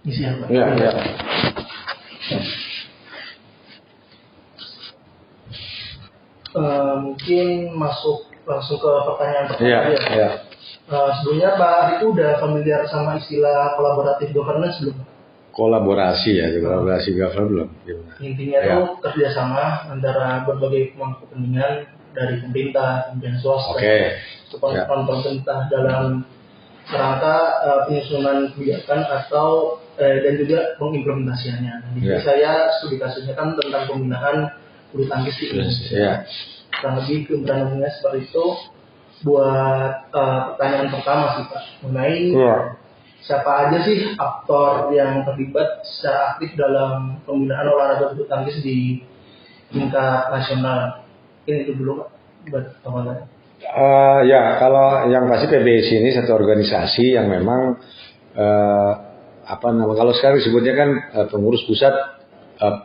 Isi apa? Iya, iya. Mungkin masuk langsung ke pertanyaan pertama. Iya, iya. Sebelumnya Pak Ari udah familiar sama istilah collaborative governance belum? Kolaborasi ya, kolaborasi government belum. Gimana? Intinya itu kerjasama antara berbagai pemangku kepentingan dari pemerintah, kemudian swasta, pemerintah dalam kerangka penyusunan kebijakan atau dan juga pengimplementasiannya. Jadi saya studi kasusnya kan tentang pembinaan bulu tangkis di Indonesia. Kurang lebih gambarannya seperti itu. Buat pertanyaan pertama sih Pak, mengenai siapa aja sih aktor yang terlibat secara aktif dalam pembinaan olahraga bulu tangkis di tingkat nasional. Ini itu dulu Pak, buat teman-teman. Ya, kalau yang pasti PBSI ini satu organisasi yang memang kalau sekarang disebutnya kan pengurus pusat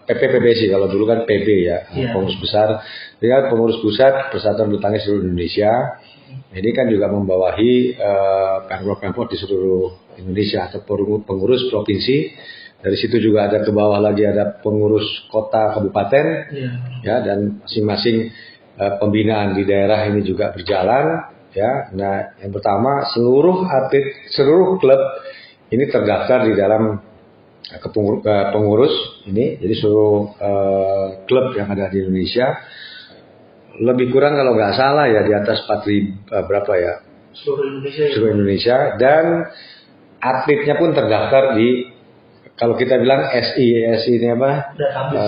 PPBSI, kalau dulu kan PB ya, pengurus besar. Dia pengurus pusat Persatuan Bulu Tangkis seluruh Indonesia. Ini kan juga membawahi pemprov-pemprov di seluruh Indonesia atau pengurus provinsi. Dari situ juga ada ke bawah lagi ada pengurus kota kabupaten, ya, dan masing-masing pembinaan di daerah ini juga berjalan, ya. Nah, yang pertama seluruh klub ini terdaftar di dalam pengurus ini, jadi seluruh klub yang ada di Indonesia lebih kurang kalau nggak salah ya di atas 4.000 berapa ya seluruh Indonesia, dan atletnya pun terdaftar di, kalau kita bilang SI ini apa,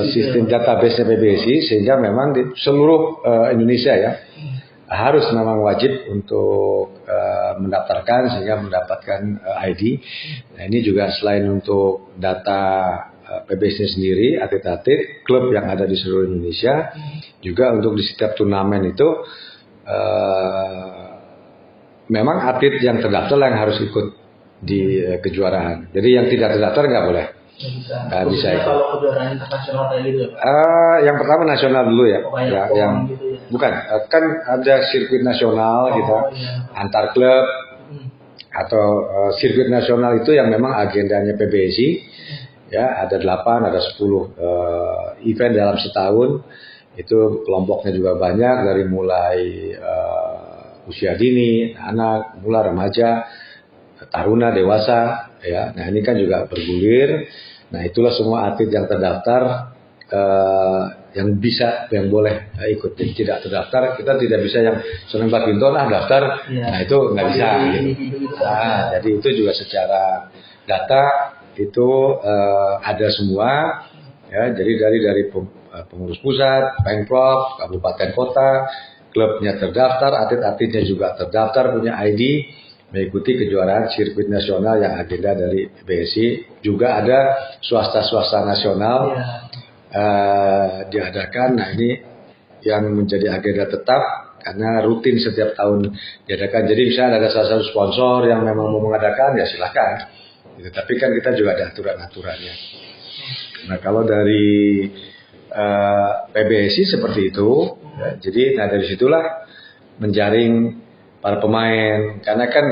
sistem database PBSI, sehingga memang di seluruh Indonesia ya harus memang wajib untuk mendaftarkan sehingga mendapatkan ID. Nah, ini juga selain untuk data PBSI sendiri, atlet-atlet klub yang ada di seluruh Indonesia, juga untuk di setiap turnamen itu memang atlet yang terdaftar yang harus ikut di kejuaraan. Jadi yang tidak terdaftar nggak boleh. Nggak bisa ikut. Kalau kejuaraan internasional kayak gitu ya? Yang pertama nasional dulu ya. Yang gitu ya? Bukan, kan ada sirkuit nasional gitu, antar klub atau sirkuit nasional itu yang memang agendanya PBSI. Ya, ada 8, ada 10 event dalam setahun. Itu kelompoknya juga banyak, dari mulai usia dini, anak, mulai remaja, taruna, dewasa, ya. Nah, ini kan juga bergulir. Nah, itulah semua atlet yang terdaftar yang boleh ikut. Tidak terdaftar, kita tidak bisa yang senang badminton daftar. Nah, itu nggak bisa. Gitu. Nah, jadi itu juga secara data itu ada semua, ya. Jadi dari pengurus pusat, pemprov, kabupaten, kota, klubnya terdaftar, atlet-atletnya juga terdaftar, punya ID, mengikuti kejuaraan sirkuit nasional yang agenda dari PBSI. Juga ada swasta nasional diadakan. Nah, ini yang menjadi agenda tetap karena rutin setiap tahun diadakan. Jadi misalnya ada salah satu sponsor yang memang mau mengadakan, ya silakan. Gitu. Tapi kan kita juga ada aturan-aturannya. Nah, kalau dari PBSI seperti itu, ya, jadi dari situlah menjaring para pemain, karena kan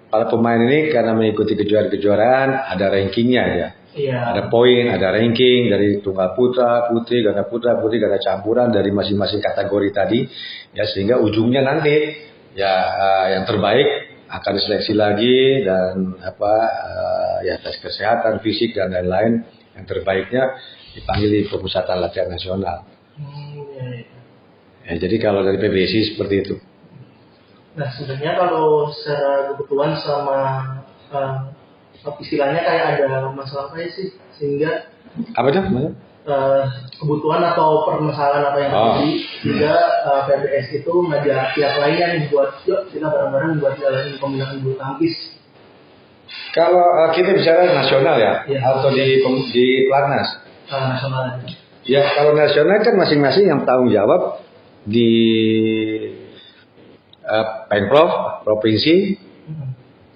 para pemain ini karena mengikuti kejuaraan ada rankingnya ya. Ada poin, ada ranking dari tunggal putra, putri, ganda putra, putri, ganda campuran dari masing-masing kategori tadi, ya, sehingga ujungnya nanti ya yang terbaik akan diseleksi lagi dan ya tes kesehatan, fisik dan lain-lain. Yang terbaiknya dipanggil di pemusatan latihan nasional. Ya, jadi kalau dari PBSI seperti itu. Nah, sebenarnya kalau secara kebutuhan sama istilahnya kayak ada masalah apa sih sehingga apa itu? Kebutuhan atau permasalahan apa yang terjadi sehingga PBS itu ngajak pihak lain yang buat yuk kita bareng-bareng buat jalanin pembinaan bulu tangkis. Kalau kita bicara nasional ya, atau di Platnas? Nasional. Ya, kalau nasional kan masing-masing yang tanggung jawab di pemprov provinsi,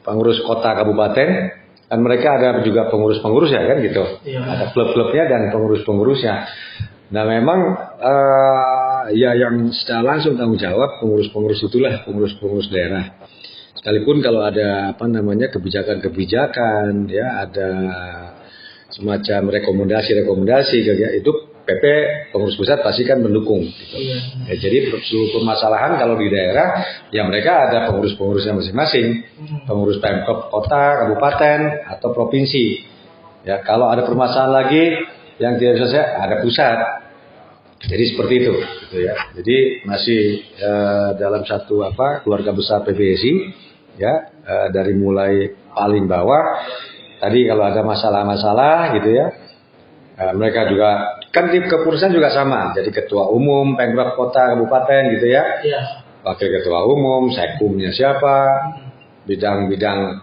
pengurus kota kabupaten. Dan mereka ada juga pengurus-pengurus ya kan gitu. Ada klub-klubnya dan pengurus-pengurusnya. Nah, memang ya yang secara langsung tanggung jawab pengurus-pengurus itulah, pengurus-pengurus daerah. Sekalipun kalau ada kebijakan-kebijakan, ya ada semacam rekomendasi itu PP pengurus pusat pasti kan mendukung. Gitu. Ya, jadi seluruh permasalahan kalau di daerah, ya mereka ada pengurus-pengurusnya masing-masing, pengurus Pemkab kota, kabupaten atau provinsi. Ya kalau ada permasalahan lagi yang tidak selesai, ada pusat. Jadi seperti itu, gitu ya. Jadi masih dalam satu keluarga besar PBSI, ya dari mulai paling bawah. Tadi kalau ada masalah-masalah, gitu ya. Mereka juga kan di kepengurusan juga sama, jadi ketua umum, pemprov kota, kabupaten gitu ya, wakil ketua umum, sekumnya siapa, bidang-bidang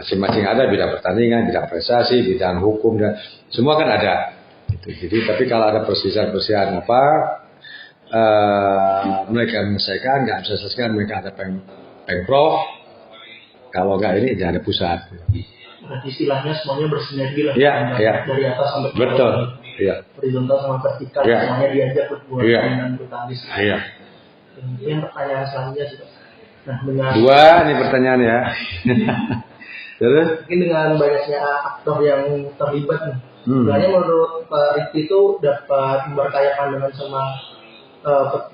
masing-masing ada, bidang pertandingan, bidang prestasi, bidang hukum, dan semua kan ada. Gitu. Jadi tapi kalau ada perselisihan mereka menyelesaikan, nggak bisa selesaikan, mereka ada pemprov, kalau nggak ini ada pusat. Berarti istilahnya semuanya bersinergi lah, dari atas sampai ke bawah. Betul. Horizontal sama vertikal, semuanya diajak buat dan bertandis. Yang pertanyaan selanjutnya sih, nah dengan dua nih pertanyaan ya. Terus? Mungkin dengan banyaknya aktor yang terlibat nih, sebenarnya menurut Pak Rifki itu dapat berkaya pandangan sama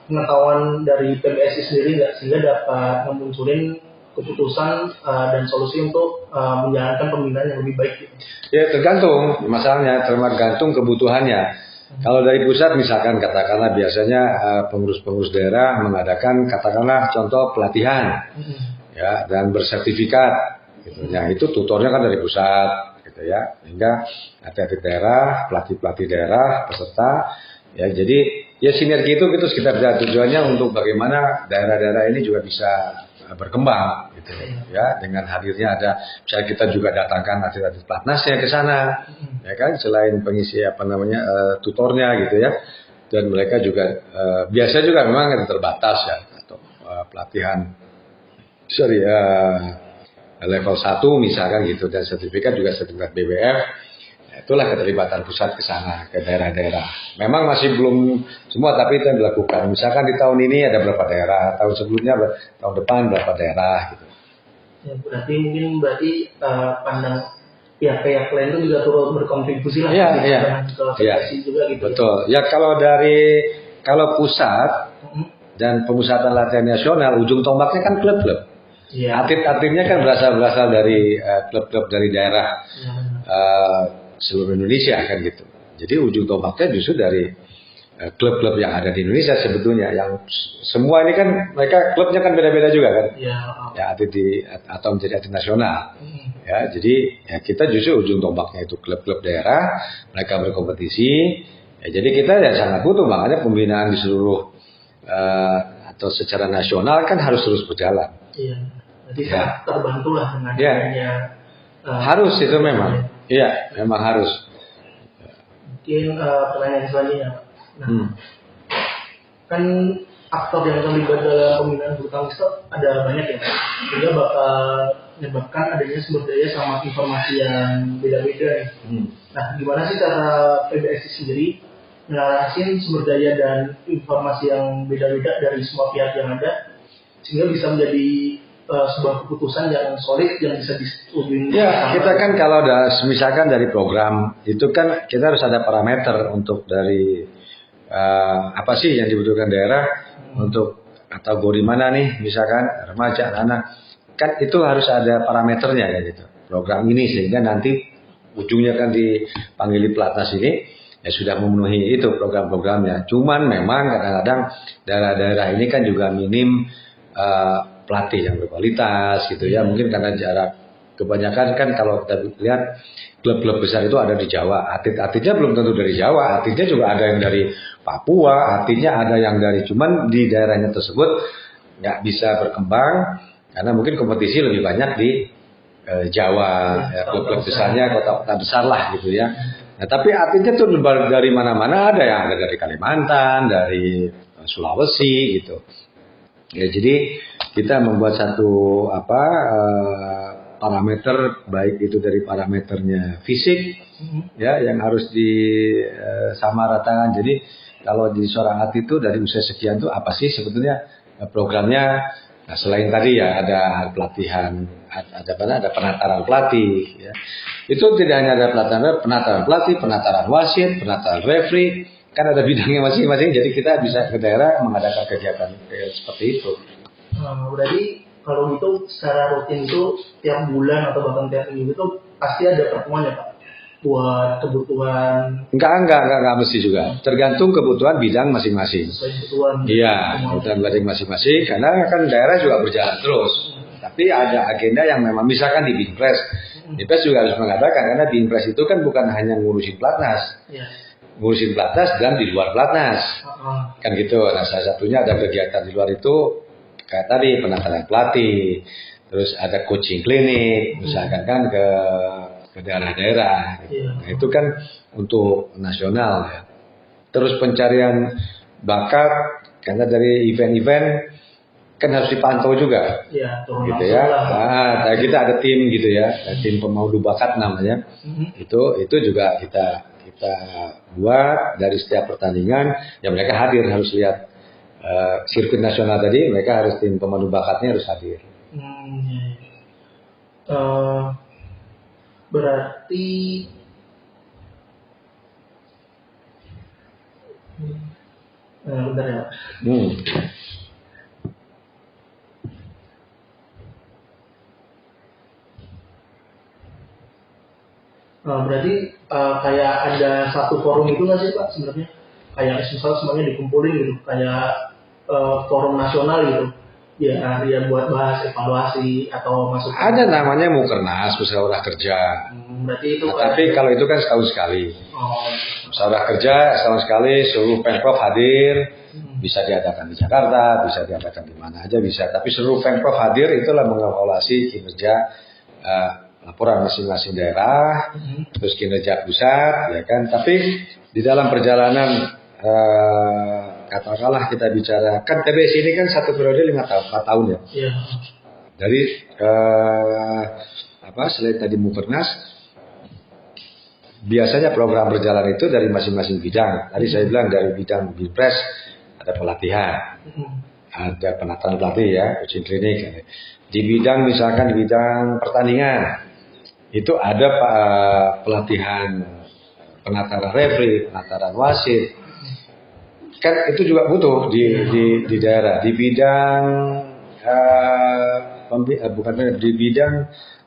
pengetahuan dari PBSI sendiri nggak, sehingga dapat memunculin keputusan dan solusi untuk menjalankan pembinaan yang lebih baik gitu. Ya tergantung masalahnya, tergantung kebutuhannya. Kalau dari pusat misalkan katakanlah biasanya pengurus-pengurus daerah mengadakan katakanlah contoh pelatihan ya dan bersertifikat gitu. Ya itu tutornya kan dari pusat gitu ya. Sehingga atlet daerah, pelatih-pelatih daerah, peserta ya jadi ya sinergi itu gitu sekitar tujuannya untuk bagaimana daerah-daerah ini juga bisa berkembang gitu ya, dengan hadirnya ada misalnya kita juga datangkan atlet-atlet platnasnya ke sana ya kan, selain pengisi tutornya gitu ya, dan mereka juga biasa juga memang ada terbatas ya atau pelatihan level 1 misalkan gitu, dan sertifikat juga sertifikat BWF. Itulah keterlibatan pusat ke sana, ke daerah-daerah. Memang masih belum semua, tapi itu yang dilakukan. Misalkan di tahun ini ada berapa daerah, tahun sebelumnya, tahun depan berapa daerah gitu. Ya, berarti pandang pihak-pihak lain itu juga turut berkontribusi lah. Iya. Juga gitu. Betul. Ya kalau pusat dan pemusatan latihan nasional, ujung tombaknya kan klub-klub. Ya. Atlet-atletnya kan berasal dari klub-klub dari daerah. Seluruh Indonesia kan gitu. Jadi ujung tombaknya justru dari klub-klub yang ada di Indonesia sebetulnya, yang semua ini kan mereka klubnya kan beda-beda juga kan. Ya atlet atau menjadi atlet nasional. Ya jadi ya kita justru ujung tombaknya itu klub-klub daerah, mereka berkompetisi. Ya jadi kita ya sangat butuh, makanya pembinaan di seluruh atau secara nasional kan harus terus berjalan. Iya. Jadi sangat terbantulah dengan adanya harus itu memang. Iya, memang harus. Mungkin pertanyaan selanjutnya. Nah, kan aktor yang terlibat dalam pembinaan bulu tangkis itu ada banyak ya, sehingga bakal menyebabkan adanya sumber daya sama informasi yang beda-beda nih. Nah, gimana sih cara PBSI sendiri menarasikan sumber daya dan informasi yang beda-beda dari semua pihak yang ada, sehingga bisa menjadi sebuah keputusan yang solid yang bisa disetujui. Ya, kita kan kalau misalkan dari program itu kan kita harus ada parameter untuk dari apa sih yang dibutuhkan daerah untuk kategori mana nih, misalkan remaja, anak, kan itu harus ada parameternya ya gitu. Program ini sehingga nanti ujungnya kan dipanggil pelatnas ini ya sudah memenuhi itu program-programnya. Cuman memang kadang-kadang daerah-daerah ini kan juga minim pelatih yang berkualitas gitu ya, mungkin karena jarak. Kebanyakan kan kalau kita lihat klub-klub besar itu ada di Jawa, atletnya belum tentu dari Jawa, atletnya juga ada yang dari Papua, artinya ada yang dari, cuman di daerahnya tersebut nggak bisa berkembang karena mungkin kompetisi lebih banyak di Jawa, ya, klub-klub besarnya kota-kota besar lah gitu ya. Nah tapi atletnya tuh dari mana-mana, ada yang ada dari Kalimantan, dari Sulawesi gitu. Ya jadi kita membuat satu parameter, baik itu dari parameternya fisik ya yang harus disamaratakan. Jadi kalau di seorang atlet itu dari usia sekian tuh apa sih sebetulnya programnya Nah, selain tadi ya ada pelatihan, ada penataran pelatih. Ya. Itu tidak hanya ada penataran pelatih, penataran wasit, penataran referee, kan ada bidangnya masing-masing. Jadi kita bisa ke daerah mengadakan kegiatan seperti itu. Berarti kalau gitu secara rutin itu tiap bulan atau bahkan tiap minggu itu pasti ada pertemuan ya Pak? Buat kebutuhan? Enggak mesti juga. Tergantung kebutuhan bidang masing-masing. Iya, kebutuhan bidang masing-masing. Karena kan daerah juga berjalan terus. Tapi ada agenda yang memang misalkan di Binpres. Binpres juga harus mengatakan karena Binpres itu kan bukan hanya ngurusin pelatnas. Ya. Ngurusin pelatnas dan di luar pelatnas. Kan gitu. Nah, salah satunya ada kegiatan di luar itu kayak tadi penataran pelatih. Terus ada coaching klinik, misalkan kan ke daerah-daerah. Gitu. Nah, itu kan untuk nasional ya. Terus pencarian bakat karena dari event-event kan harus dipantau juga. Iya, gitu ya. Nah, kita ada tim gitu ya, tim pemandu bakat namanya. Itu juga kita buat dari setiap pertandingan ya mereka hadir harus lihat sirkuit nasional tadi mereka harus tim pemandu bakatnya harus hadir. Berarti bentar ya. Berarti kayak ada satu forum itu nggak sih Pak sebenarnya? Kayak misalnya semuanya dikumpulin gitu, kayak forum nasional gitu. Ya buat bahas evaluasi atau masuk. Ada namanya Mukernas, musyawarah kerja. Berarti itu. Tapi kalau itu kan setahun sekali. Musyawarah kerja setahun sekali, seluruh Pemprov hadir. Bisa diadakan di Jakarta, bisa diadakan di mana aja bisa. Tapi seluruh Pemprov hadir itulah mengevaluasi kinerja laporan masing-masing daerah, terus kinerja pusat, ya kan. Tapi di dalam perjalanan katakanlah kita bicara kan TBS ini kan satu periode 4 tahun ya. Iya. Dari selain tadi Mukernas, biasanya program berjalan itu dari masing-masing bidang. Tadi saya bilang dari bidang Binpres ada pelatihan, ada penataran pelatih ya, coaching klinik. Di bidang misalkan di bidang pertandingan itu ada pelatihan penataran referee, penataran wasit. Kan itu juga butuh di daerah di bidang di bidang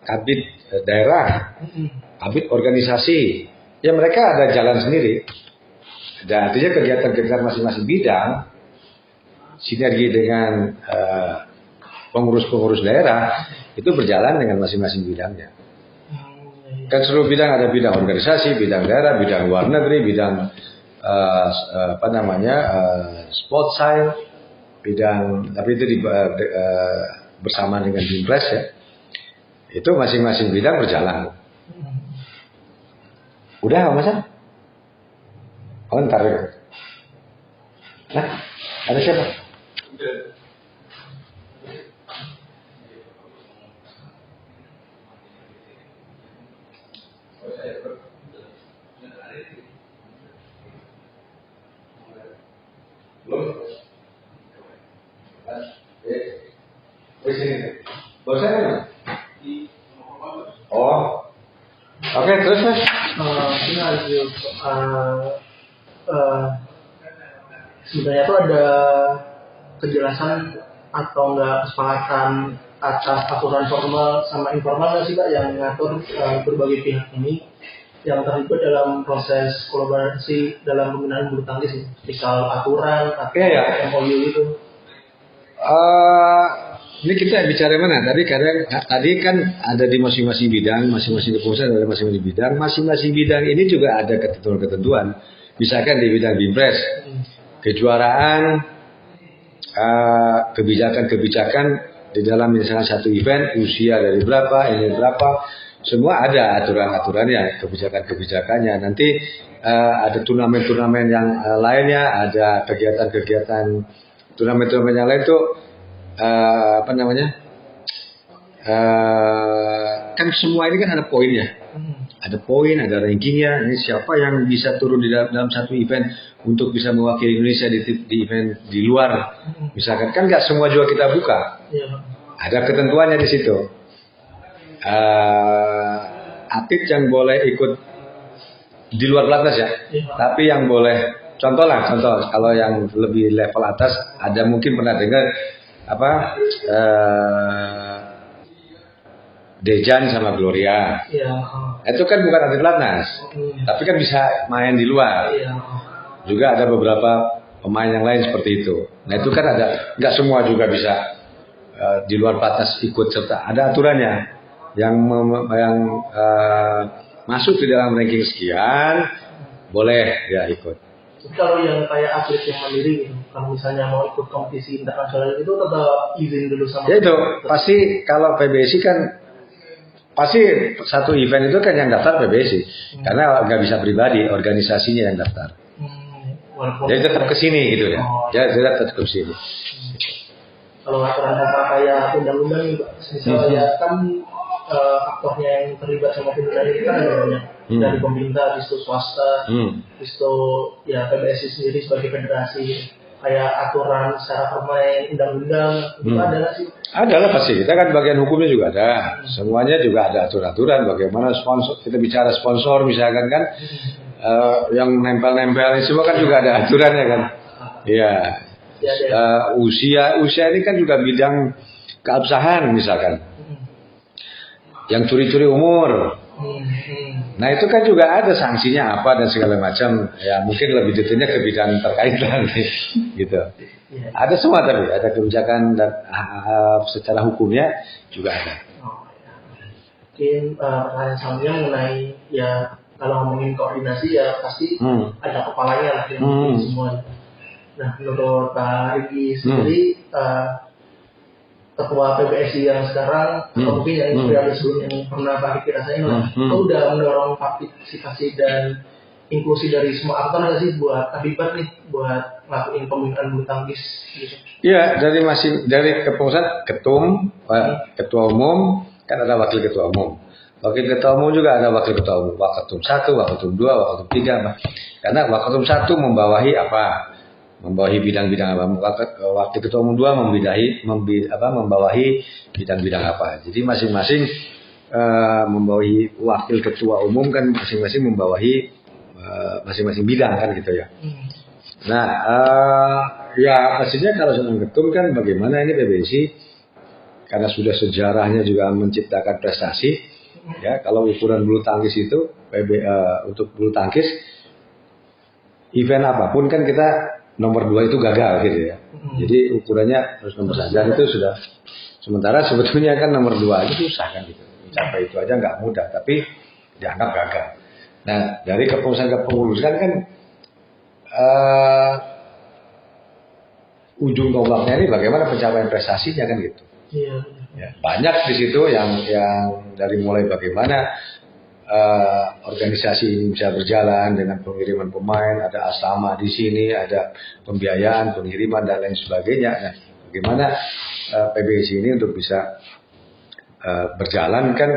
kabit daerah, kabit organisasi ya mereka ada jalan sendiri dan artinya kegiatan-kegiatan masing-masing bidang sinergi dengan pengurus-pengurus daerah itu berjalan dengan masing-masing bidangnya kan seluruh bidang ada bidang organisasi, bidang daerah, bidang luar negeri, bidang sport science bidang tapi itu bersama dengan Binpres ya itu masing-masing bidang berjalan. Udah Mas? Ntar ya. Nah, ada siapa? Oke, terus Mas? Ini sebenarnya tuh ada kejelasan atau enggak kesepakatan atas aturan formal sama informal nggak sih Pak yang mengatur berbagai pihak ini yang terlibat dalam proses kolaborasi dalam pembinaan bulu tangkis, misal aturan atau MOU itu? Ini kita bicara mana? Tadi kan ada di masing-masing bidang, masing-masing kepengurusan ada masing-masing bidang. Masing-masing bidang ini juga ada ketentuan-ketentuan. Misalkan di bidang Binpres, kejuaraan, kebijakan-kebijakan di dalam misalnya satu event, usia dari berapa, ini berapa, semua ada aturan-aturannya, kebijakan-kebijakannya. Nanti ada turnamen-turnamen yang lainnya, ada kegiatan-kegiatan turnamen-turnamen yang lain tuh kan kan semua ini kan ada poinnya. Ada poin, ada rankingnya. Ini siapa yang bisa turun di dalam satu event untuk bisa mewakili Indonesia di event di luar. Misalkan kan nggak semua juga kita buka. Ada ketentuannya di situ. Atlet yang boleh ikut di luar pelatnas ya. Tapi yang boleh contoh kalau yang lebih level atas ada mungkin pernah dengar Dejan sama Gloria. Itu kan bukan atlet pelatnas, tapi kan bisa main di luar. Juga ada beberapa pemain yang lain seperti itu. Nah itu kan ada, nggak semua juga bisa di luar pelatnas ikut serta. Ada aturannya yang masuk di dalam ranking sekian boleh ya ikut. Kalau yang kayak atlet yang mandiri gitu, kalau misalnya mau ikut kompetisi internasional itu tetap izin dulu sama. Ya itu pasti kalau PBSI kan pasti satu event itu kan yang daftar PBSI karena nggak bisa pribadi, organisasinya yang daftar. Jadi tetap ke sini gitu ya. Jadi tetap ke sini. Kalau aturan apa kayak undang-undang misalnya kan aktornya yang terlibat sama pemilihan itu kan ada banyak dari pemerintah, itu swasta, itu ya PBSI sendiri sebagai federasi. Kayak aturan secara permain undang-undang itu ada nggak sih? Ada lah pasti. Kita kan bagian hukumnya juga ada. Semuanya juga ada aturan-aturan. Bagaimana sponsor, kita bicara sponsor misalkan kan, yang nempel-nempel semua kan juga ada aturannya kan. Iya. Usia ini kan juga bidang keabsahan misalkan. Yang curi-curi umur. Nah itu kan juga ada sanksinya apa dan segala macam. Ya mungkin lebih detailnya ke bidang terkait nanti, gitu. Ada semua tapi ada kebijakan dan secara hukumnya juga ada. Mungkin pertanyaan selanjutnya mengenai ya kalau ngomongin koordinasi ya pasti ada kepalanya lah yang semua. Nah menurut Pak Riki sendiri ketua PBSI yang sekarang atau mungkin yang sebelumnya yang pernah Pak Riki rasain lah, itu udah mendorong partisipasi dan inklusi dari semua aktor nggak sih buat terlibat nih buat ngelakuin pembinaan bulu tangkis gitu? Iya dari kepengurusan ketua umum kan ada wakil ketua umum. Wakil ketua umum juga ada wakil ketua umum, wakatum 1, wakatum 2, wakatum 3. Karena wakatum 1 membawahi apa? Membawahi bidang-bidang apa? Wakil ketua umum 2 membawahi bidang-bidang apa? Jadi masing-masing membawahi wakil ketua umum kan masing-masing membawahi masing-masing bidang kan gitu ya. Nah, ya hasilnya kalau sedang ketum kan bagaimana ini PBSI karena sudah sejarahnya juga menciptakan prestasi. Ya, kalau ukuran bulu tangkis itu untuk bulu tangkis event apapun kan kita nomor 2 itu gagal gitu ya. Jadi ukurannya harus nomor 1 dan itu sudah. Sementara sebetulnya kan nomor 2 itu susah kan gitu. Mencapai itu aja nggak mudah tapi dianggap gagal. Nah dari kepengurusan kan ujung tombaknya ini bagaimana pencapaian prestasinya kan gitu. Ya, banyak di situ yang dari mulai bagaimana organisasi ini bisa berjalan dengan pengiriman pemain, ada asrama di sini, ada pembiayaan, pengiriman dan lain sebagainya. Nah, bagaimana PBSI ini untuk bisa berjalan kan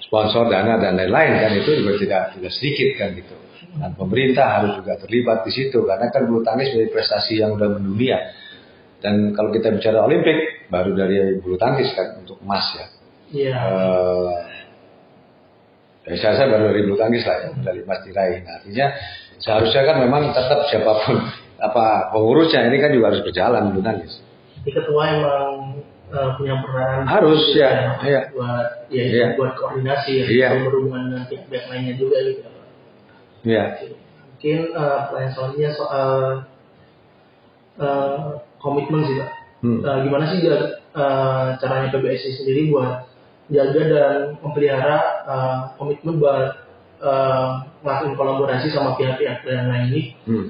sponsor dana dan lain-lain kan itu juga tidak sedikit kan gitu. Dan pemerintah harus juga terlibat di situ karena kan bulu tangkis menjadi prestasi yang udah mendunia. Dan kalau kita bicara Olimpik baru dari bulu tangkis kan untuk emas ya. Saya rasa baru dari bulu tangkis lah ya, dari emas diraih. Nah, artinya seharusnya kan memang tetap siapapun pengurusnya ini kan juga harus berjalan bulu tangkis. Jadi ketua emang punya peran harus ya, buat koordinasi ya, berhubungan dengan pihak lainnya juga gitu. Iya. Mungkin pertanyaan selanjutnya soal komitmen sih Pak. Gimana sih caranya PBSI sendiri buat jaga dan memelihara komitmen buat melakukan kolaborasi sama pihak-pihak yang lain ini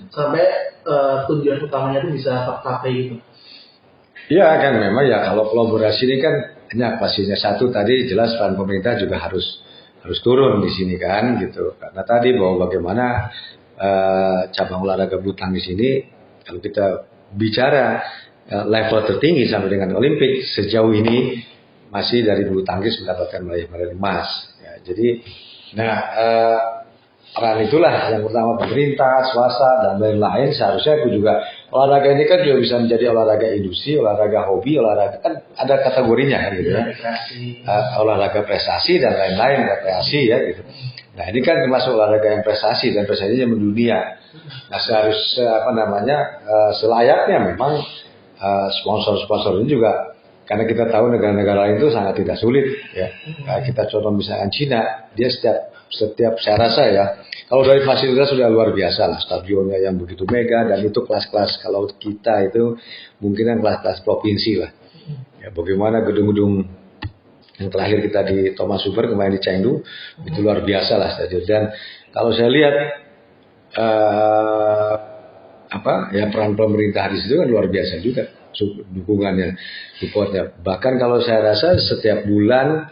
sampai tujuan utamanya itu bisa tercapai gitu. Iya kan memang ya kalau kolaborasi ini kan hanya pastinya satu tadi jelas peran pemerintah juga harus turun di sini kan gitu. Karena tadi bahwa bagaimana cabang olahraga bulu tangkis ini kalau kita bicara level tertinggi sampai dengan Olimpik sejauh ini masih dari bulu tangkis mendapatkan medali emas. Ya, jadi, peran itulah yang pertama pemerintah, swasta dan lain-lain. Seharusnya aku juga olahraga ini kan juga bisa menjadi olahraga industri, olahraga hobi, olahraga kan ada kategorinya kan gitu ya. Olahraga prestasi dan lain-lain, rekreasi ya gitu. Nah ini kan termasuk olahraga yang prestasi dan prestasinya mendunia. Nah selayaknya memang sponsor-sponsor ini juga, karena kita tahu negara-negara lain itu sangat tidak sulit ya. Kita contoh misalkan Cina, dia setiap saya rasa ya, kalau dari fasilitas sudah luar biasa lah, stadionnya yang begitu mega dan itu kelas-kelas, kalau kita itu mungkin kan kelas-kelas provinsi lah. Ya, bagaimana gedung-gedung yang terakhir kita di Thomas Super kemarin di Chengdu itu luar biasa lah stadion. Dan kalau saya lihat peran pemerintah di situ kan luar biasa juga dukungannya, supportnya. Bahkan kalau saya rasa setiap bulan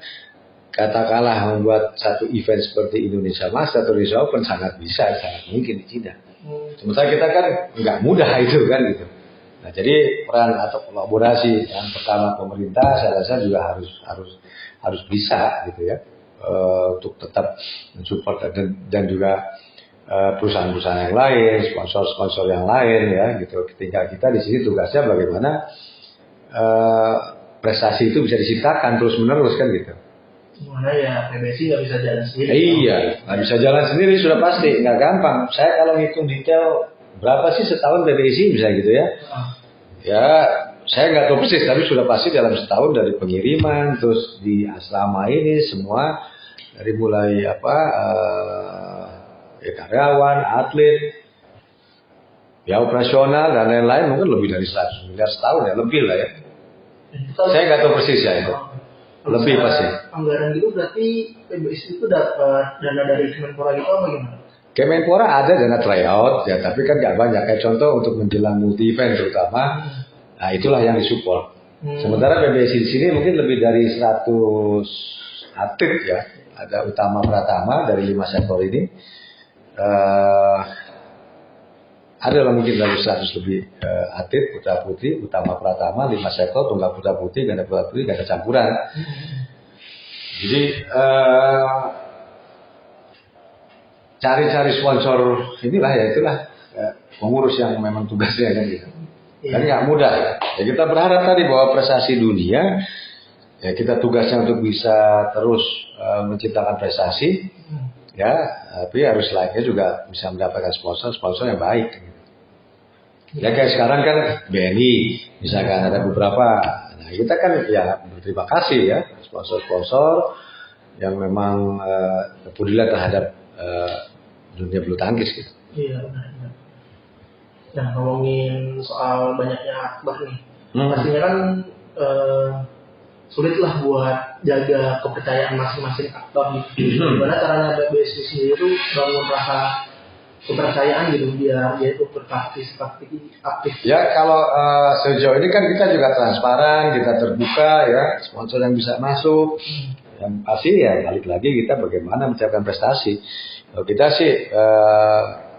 katakanlah membuat satu event seperti Indonesia Masters atau Indonesia Open sangat mungkin di Cina. Sementara kita kan nggak mudah itu kan gitu. Nah jadi peran atau kolaborasi yang pertama pemerintah saya rasa juga harus bisa gitu ya, untuk tetap mensupport dan juga perusahaan-perusahaan yang lain, sponsor-sponsor yang lain ya gitu. Tinggal kita di sini tugasnya bagaimana prestasi itu bisa diciptakan terus menerus kan gitu. Gimana ya, PBSI nggak bisa jalan sendiri. Iya, nggak bisa jalan sendiri sudah pasti, nggak gampang. Saya kalau ngitung detail berapa sih setahun PBSI bisa gitu ya? Ya, saya nggak tahu persis, tapi sudah pasti dalam setahun dari pengiriman, terus di asrama ini semua dari mulai karyawan, atlet, ya operasional dan lain-lain mungkin lebih dari 100 miliar setahun ya, lebih lah ya. Saya nggak tahu persis ya itu. Lebih pasti. Anggaran gitu berarti PBSI itu dapat dana dari Kemenpora gitu apa gimana? Kemenpora ada dana tryout ya, tapi kan nggak banyak. Kayak contoh untuk menjelang multi event terutama, nah itulah yang disupport. Sementara PBSI di sini mungkin lebih dari 100 atlet ya. Ada Utama Pratama dari 5 sektor ini. Adalah mungkin dari 100 lebih atlet putra putri, Utama Pratama 5 sektor, tunggal putra putri, ganda putra putri, ganda campuran. Jadi cari-cari sponsor inilah ya itulah pengurus yang memang tugasnya kan gitu. Dan nggak mudah ya. Kita berharap tadi bahwa prestasi dunia ya kita tugasnya untuk bisa terus menciptakan prestasi ya, tapi harus layaknya juga bisa mendapatkan sponsor yang baik. Ya kayak sekarang kan BNI, misalkan ada beberapa. Nah kita kan ya berterima kasih ya sponsor-sponsor yang memang pedulian terhadap dunia bulu tangkis gitu. Iya benar. Nah ngomongin soal banyaknya akbar nih, pastinya kan sulit lah buat jaga kepercayaan masing-masing aktor gitu. Gimana caranya PBSI sendiri itu bangun rasa kepercayaan gitu biar dia itu aktif. Ya kalau sejauh ini kan kita juga transparan, kita terbuka ya, sponsor yang bisa masuk. Yang pasti ya balik lagi kita bagaimana mencapai prestasi. Kalau kita sih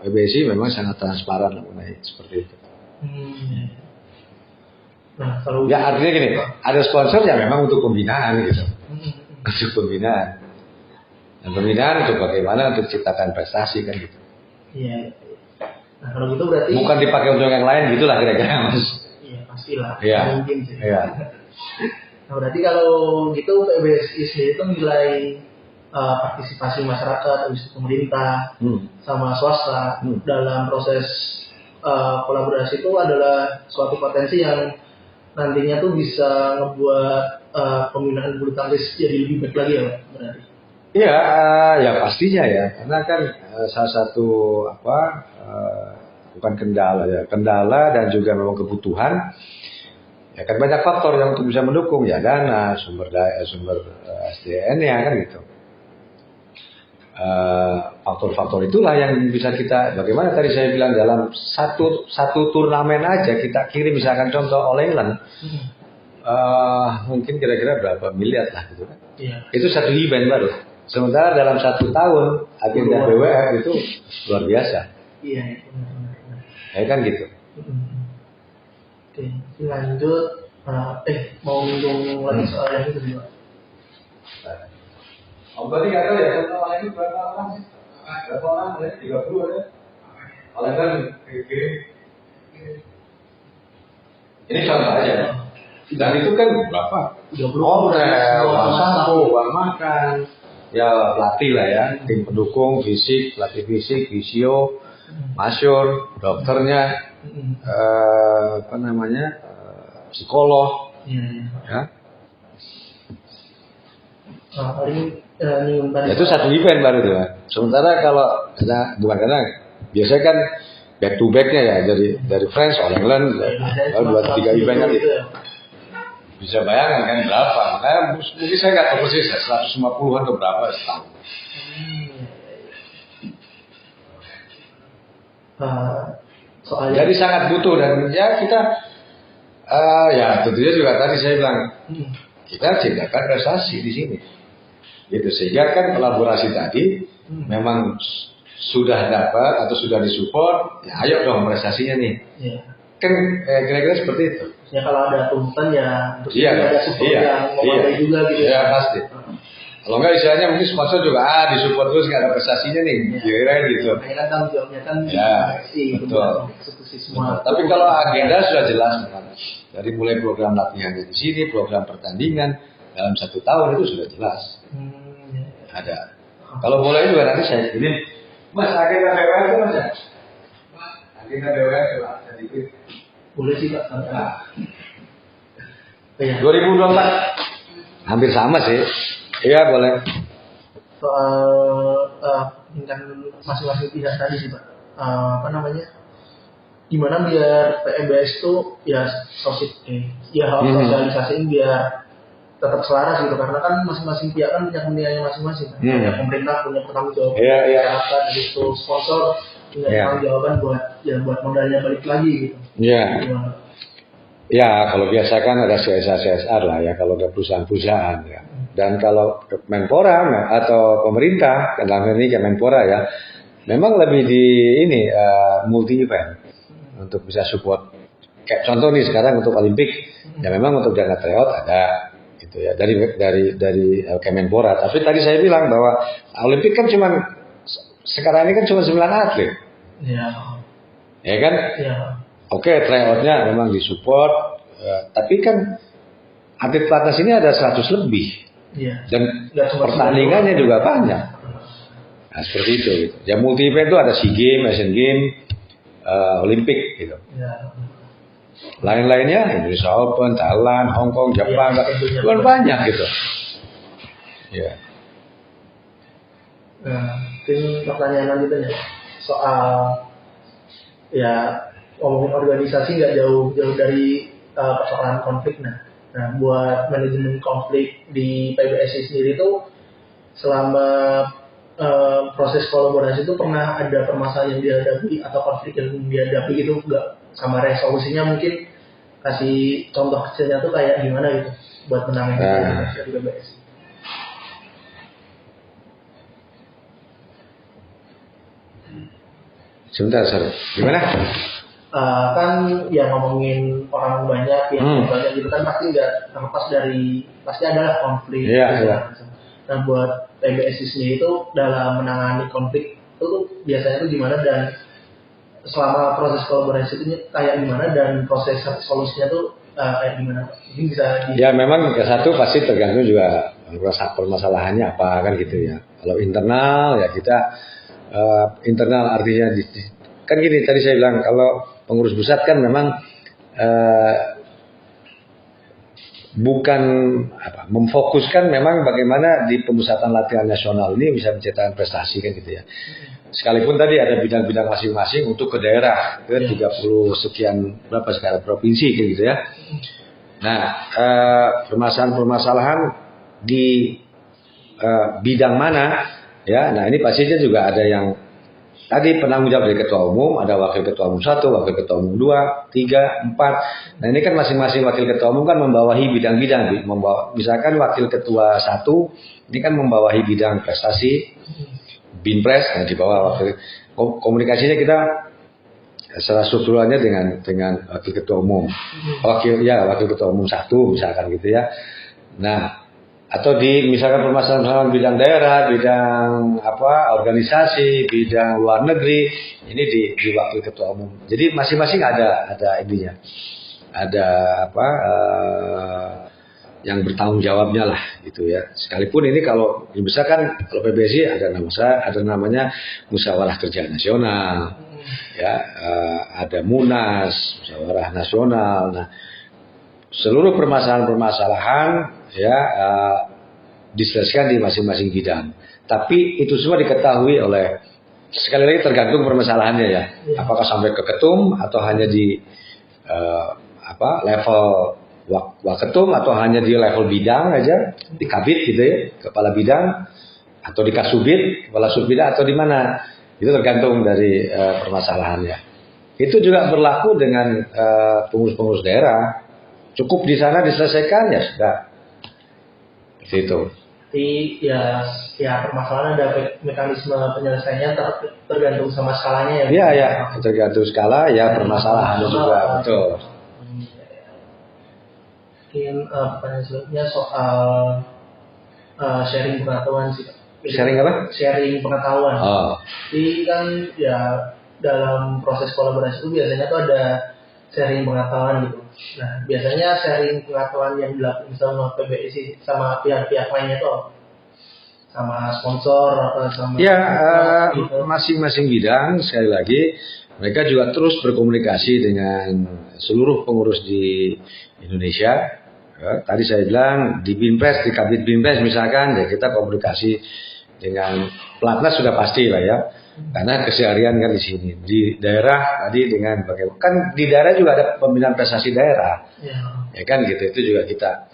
PBSI memang sangat transparan mengenai seperti itu. Nah, kalau ya artinya gini, ada sponsor yang memang untuk pembinaan gitu, untuk pembinaan. Dan pembinaan untuk bagaimana untuk ciptakan prestasi kan gitu. Iya. Nah kalau gitu berarti bukan dipakai untuk yang lain gitulah kira-kira mas. Iya pastilah. Iya. Mungkin sih. Iya. Nah berarti kalau gitu PBSI sendiri itu nilai partisipasi masyarakat, habis pemerintah, sama swasta dalam proses kolaborasi itu adalah suatu potensi yang nantinya tuh bisa ngebuat pembinaan bulu tangkis jadi lebih baik lagi ya berarti. Iya, ya pastinya ya, karena kan salah satu bukan kendala dan juga memang kebutuhan. Ya kan banyak faktor yang untuk bisa mendukung ya, dana, sumber SDN-nya kan gitu. Faktor-faktor itulah yang bisa kita, bagaimana tadi saya bilang dalam satu turnamen aja kita kirim misalkan contoh All England, mungkin kira-kira berapa miliar lah gitu kan. Iya. Itu satu event baru. Sementara dalam 1 tahun agenda BWF itu luar biasa. Iya, benar. Ya kan gitu. Oke, lanjut Mau ngomong lagi soal yang itu juga. Tadi nggak tahu ya, total itu berapa orang sih? Berapa orang? 30 ada. Kalau kan ini contoh aja. Dan itu kan berapa? 30 hotel, sapu, uang makan, ya pelatih lah ya, tim pendukung, fisik, pelatih fisik, fisio, masyur, dokternya, psikolog, ya. Itu satu event baru tuh. Sementara kalau bukan karena biasanya kan back to backnya ya dari France, All England, kalau 2-3 event kan gitu. Bisa bayangkan kan berapa? Makanya mungkin saya nggak tahu persis 150-an atau berapa setahun. Jadi sangat butuh dan ya kita ya tentunya juga tadi saya bilang kita ciptakan prestasi di sini. Gitu sehingga kan kolaborasi tadi memang sudah dapat atau sudah disupport, ya ayo dong prestasinya nih. Kan kira-kira seperti itu. Ya kalau ada tuntutan ya terus ada support yang memadai juga gitu. Ya pasti. Kalau enggak istilahnya mungkin sponsor juga disupport terus nggak ada prestasinya nih, kira-kira gitu. Kan tanggung jawabnya kan betul. Eksekusi semua. Tapi kalau agenda sudah jelas kan. Dari mulai program latihan di sini, program pertandingan dalam 1 tahun itu sudah jelas. Ada. Kalau bola juga nanti saya kirim. Mas agenda BWN itu mas ya? Agenda BWN coba sedikit. Boleh sih Pak. 2024 hampir sama sih. Iya boleh. Soal masing-masing pihak tadi sih Pak. Gimana biar PMBS itu ya sosialisasiin biar tetap selaras gitu, karena kan masing-masing pihak kan punya kepentingannya masing-masing. Ya, pemerintah punya pertanggung jawaban, masyarakat itu sponsor punya pertanggung jawaban buat modalnya balik lagi gitu. Ya kalau biasa kan ada CSR lah ya kalau ada perusahaan-perusahaan ya. Dan kalau Menpora atau pemerintah dalam ini Kemenpora ya, memang lebih di multi event untuk bisa support. Kayak contoh nih sekarang untuk Olimpik ya memang untuk dana tryout ada gitu ya dari Kemenpora. Tapi tadi saya bilang bahwa Olimpik kan sekarang ini kan cuma 9 atlet. Ya kan? Oke, tryoutnya memang disupport, tapi kan atlet pelatnas ini ada 100 lebih. Dan pertandingannya juga banyak. Nah, seperti itu gitu. Ya multi event itu ada SEA Games, Asian Games, Olimpik gitu. Lain-lainnya Indonesia Open, Thailand, Hong Kong, Jepang, kan banyak gitu. Ya. Mungkin pertanyaan lanjutannya soal ngomongin organisasi nggak jauh dari persoalan konflik. Nah, buat manajemen konflik di PBSI sendiri itu selama proses kolaborasi itu pernah ada permasalahan yang dihadapi atau konflik yang dihadapi gitu nggak, sama resolusinya mungkin kasih contoh kecilnya tuh kayak gimana gitu buat menangani di PBSI. Sebentar, gimana? Kan ya ngomongin orang banyak yang banyak gitu kan pasti nggak terlepas dari pasti adalah konflik. Nah buat PBSI sendiri itu dalam menangani konflik itu biasanya itu gimana, dan selama proses kolaborasi itu kayak gimana, dan proses solusinya tuh kayak gimana? Ini bisa ya memang satu pasti tergantung juga permasalahannya apa kan gitu ya. Kalau internal ya kita internal artinya kan gini tadi saya bilang kalau pengurus pusat kan memang bukan memfokuskan memang bagaimana di pemusatan latihan nasional ini bisa menciptakan prestasi kan gitu ya. Sekalipun tadi ada bidang-bidang masing-masing untuk ke daerah ke 30 sekian berapa sekarang provinsi kan gitu ya. Nah permasalahan-permasalahan di bidang mana ya. Nah ini pastinya juga ada yang tadi penanggung jawab dari ketua umum, ada wakil ketua umum 1, wakil ketua umum 2, 3, 4. Nah ini kan masing-masing wakil ketua umum kan membawahi bidang-bidang. Misalkan wakil ketua 1 ini kan membawahi bidang prestasi, binpres, yang di bawah wakil. Komunikasinya kita secara strukturalnya dengan wakil ketua umum, wakil ketua umum satu misalkan gitu ya. Nah, atau di misalkan permasalahan bidang daerah, bidang organisasi, bidang luar negeri, ini di wakil ketua umum. Jadi masing-masing ada ininya, ada yang bertanggung jawabnya lah gitu ya. Sekalipun ini kalau misalkan kalau PBSI ada namanya musyawarah kerja nasional, ya ada Munas, musyawarah nasional. Nah, seluruh permasalahan ya diselesaikan di masing-masing bidang. Tapi itu semua diketahui oleh, sekali lagi tergantung permasalahannya ya. Apakah sampai ke ketum atau hanya di level waketum atau hanya di level bidang aja, di kabit gitu ya, kepala bidang, atau di kasubit, kepala subbidang, atau di mana. Itu tergantung dari permasalahannya. Itu juga berlaku dengan pengurus-pengurus daerah. Cukup di sana diselesaikan ya sudah. Itu. Jadi ya permasalahan ada mekanisme penyelesaiannya tergantung sama skalanya ya. Iya, tergantung skala ya permasalahannya juga, betul. Mungkin pertanyaan selanjutnya soal sharing pengetahuan sih. Sharing apa? Sharing pengetahuan. Jadi kan ya dalam proses kolaborasi itu biasanya tuh ada sharing pengetahuan gitu. Nah, biasanya sharing pengetahuan yang dilakukan sama PBSI sama pihak-pihak lainnya tuh sama sponsor atau sama gitu. Masing-masing bidang sekali lagi mereka juga terus berkomunikasi dengan seluruh pengurus di Indonesia. Ya, tadi saya bilang di Binpres, di Kabit Binpres misalkan ya kita komunikasi dengan Platnas sudah pasti lah ya. Karena keseharian kan di sini, di daerah tadi dengan bagaimana kan di daerah juga ada pembinaan prestasi daerah, ya kan gitu, itu juga kita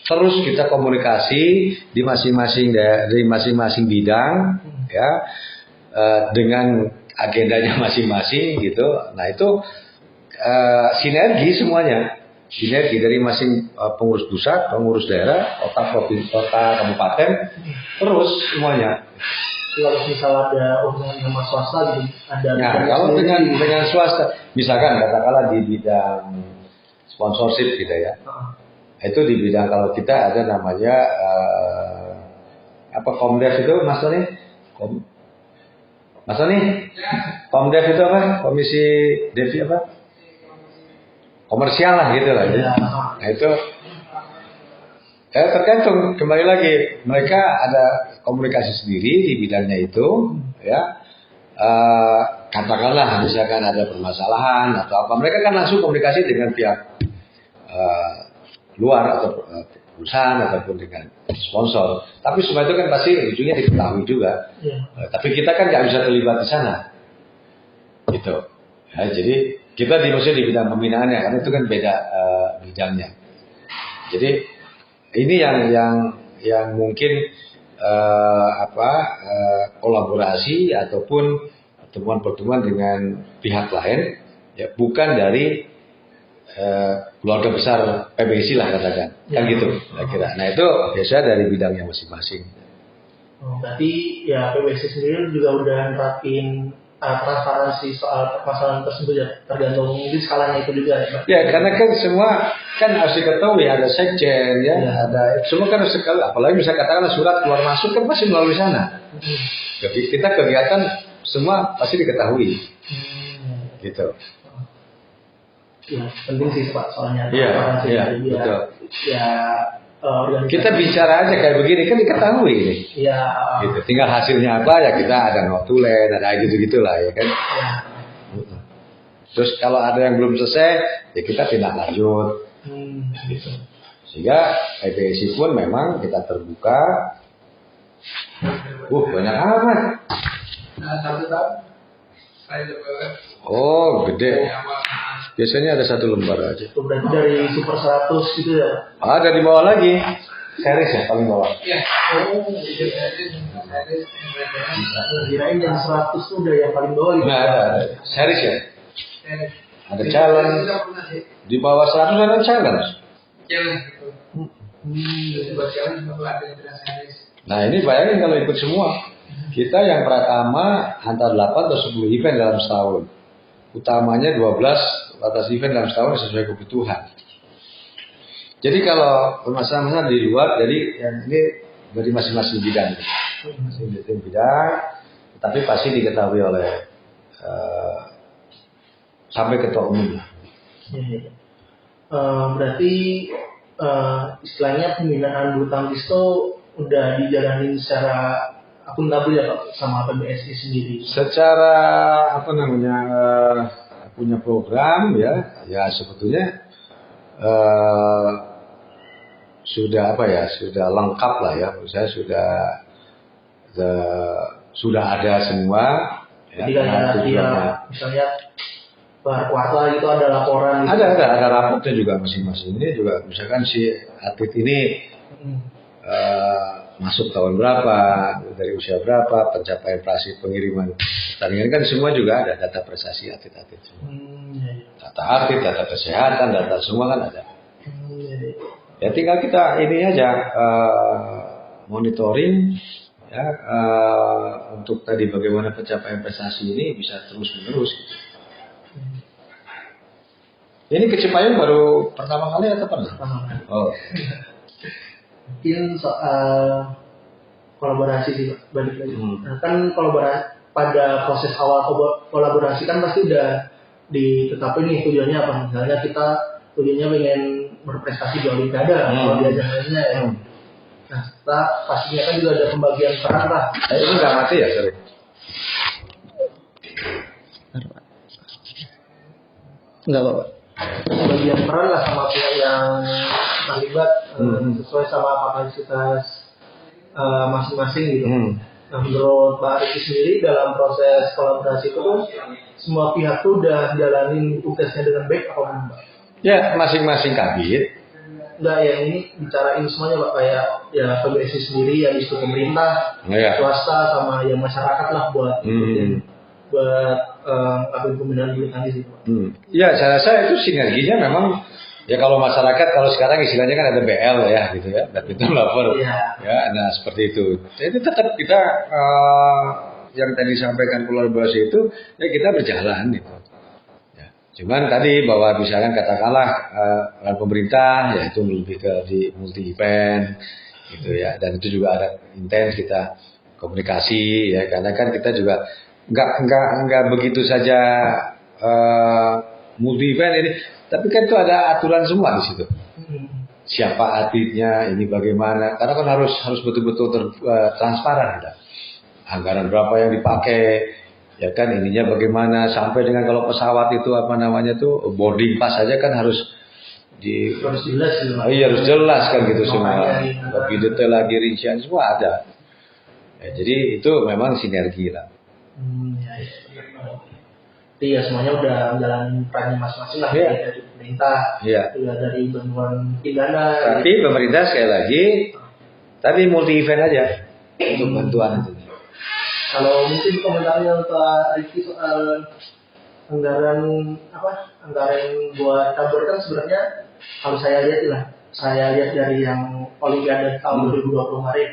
terus kita komunikasi di masing-masing bidang ya dengan agendanya masing-masing gitu. Nah itu sinergi semuanya, sinergi dari masing pengurus pusat, pengurus daerah, kota, provinsi, kota, kabupaten, terus semuanya. Kalau misalnya ada hubungan sama swasta gitu, ada. Nah, kalau dengan swasta, misalkan katakanlah di bidang sponsorship gitu ya, itu di bidang kalau kita ada namanya Komdev itu, Mas Tony? Mas Tony? Komdev itu apa? Komisi Devi apa? Komersial lah gitu lah. Ya. Nah itu tergantung, kembali lagi mereka ada komunikasi sendiri di bidangnya itu ya, katakanlah misalkan ada permasalahan atau apa, mereka kan langsung komunikasi dengan pihak luar atau perusahaan ataupun dengan sponsor, tapi semua itu kan pasti ujungnya diketahui juga tapi kita kan nggak bisa terlibat di sana gitu ya. Jadi kita maksudnya di bidang pembinaannya, karena itu kan beda bidangnya. Jadi ini yang mungkin kolaborasi ataupun pertemuan-pertemuan dengan pihak lain, ya bukan dari keluarga besar PBSI lah katakan, kan gitu kira-kira. Nah itu biasa dari bidangnya masing-masing. Berarti ya PBSI sendiri juga udah nerapin transparansi soal permasalahan tersebut ya, tergantung di skalanya itu juga ya. Ya karena kan semua kan harus diketahui, ada sekjen ya, ada semua kan harus sekali, apalagi misalnya katakanlah surat keluar masuk kan pasti melalui sana. Kita kegiatan semua pasti diketahui, gitu. Ya penting sih Pak soalnya. Iya betul. Ya kita bicara aja kayak begini kan diketahui ini. Iya. Gitu. Tinggal hasilnya apa ya kita ada notulen, ada gitu-gitulah ya kan. Ya. Terus kalau ada yang belum selesai ya kita tindak lanjut. Gitu. Sehingga PBSI pun memang kita terbuka. Banyak amat. Satu tahun. Oh gede. Biasanya ada 1 lembar aja. Itu berarti dari Super 100 gitu ya? Ada di bawah lagi. Series ya paling bawah. Iya. Kirain yang 100 tuh udah yang paling bawah gitu. Nah ada. Series ya? Ada challenge. Di bawah 100 ada challenge. Challenge. Nah ini bayangin kalau ikut semua. Kita yang pertama antara 8 atau 10 event dalam setahun. Utamanya 12 atas event dalam setahun sesuai kebutuhan. Jadi kalau permasalahan di luar, jadi yang ini dari masing-masing bidang. Masing-masing bidang, tapi pasti diketahui oleh sampai ketua umum. Berarti istilahnya pembinaan bulu tangkis itu udah dijalanin secara akuntabel ya Pak sama PBSI sendiri. Secara punya program ya sebetulnya sudah lengkap lah ya. Menurut saya sudah ada semua. Jadi kan ada misalnya per kuartal itu ada laporan. Gitu. Ada raportnya juga masing-masing. Ini juga misalkan si atlet ini masuk tahun berapa, dari usia berapa, pencapaian prestasi pengiriman pertandingan kan semua juga ada data prestasi atlet-atlet semua. Data atlet, data kesehatan, data semua kan ada. Ya tinggal kita ini aja monitoring ya untuk tadi bagaimana pencapaian prestasi ini bisa terus menerus. Gitu. Ini ke Cipayung baru pertama kali atau pernah? Oh. Mungkin soal kolaborasi sih balik lagi. Nah, kan kolaborasi pada proses awal kolaborasi kan pasti udah ditetapin nih tujuannya apa. Misalnya kita tujuannya pengen berprestasi di Olimpiade kalau di ajarannya ya. Nah, pastinya kan juga ada pembagian peran lah. Ini nggak mati ya, sorry. Enggak Pak. Pembagian peran lah sama pihak yang terlibat sesuai sama kapasitas masing-masing gitu. Nah, menurut Pak Riki sendiri dalam proses kolaborasi itu semua pihak tuh udah jalanin tugasnya dengan baik apa enggak? Ya, masing-masing kabit. Enggak, ya ini bicarain semuanya Pak, kayak ya PBSI sendiri, yang itu pemerintah, swasta sama yang masyarakat lah buat pembinaan bulu tangkis itu. Ya, saya rasa itu sinerginya memang ya kalau masyarakat kalau sekarang istilahnya kan ada BL ya gitu ya, badminton lover. Ya, nah seperti itu. Jadi tetap kita yang tadi sampaikan kolaborasi itu ya kita berjalan gitu. Ya, cuman tadi bahwa misalkan katakanlah pemerintah ya itu lebih ke di multi event gitu ya, dan itu juga ada intens kita komunikasi ya, karena kan kita juga nggak begitu saja multi event ini, tapi kan itu ada aturan semua di situ. Siapa atletnya, ini bagaimana? Karena kan harus betul-betul transparan ada. Anggaran berapa yang dipakai, ya kan ininya bagaimana, sampai dengan kalau pesawat itu boarding pass saja kan harus jelas. Harus jelas kan gitu semua. Lebih detail lagi rincian semua ada. Ya, jadi itu memang sinergi lah. Iya, semuanya udah menjalani perannya masing-masing lah dari pemerintah, juga dari bantuan pidana. Tapi pemerintah sekali lagi, tapi multi event aja untuk bantuan itu. Kalau mungkin komentarnya untuk Riki soal anggaran buat tabur kan sebenarnya kalau saya lihat dari yang Olimpiade tahun 2020 kemarin.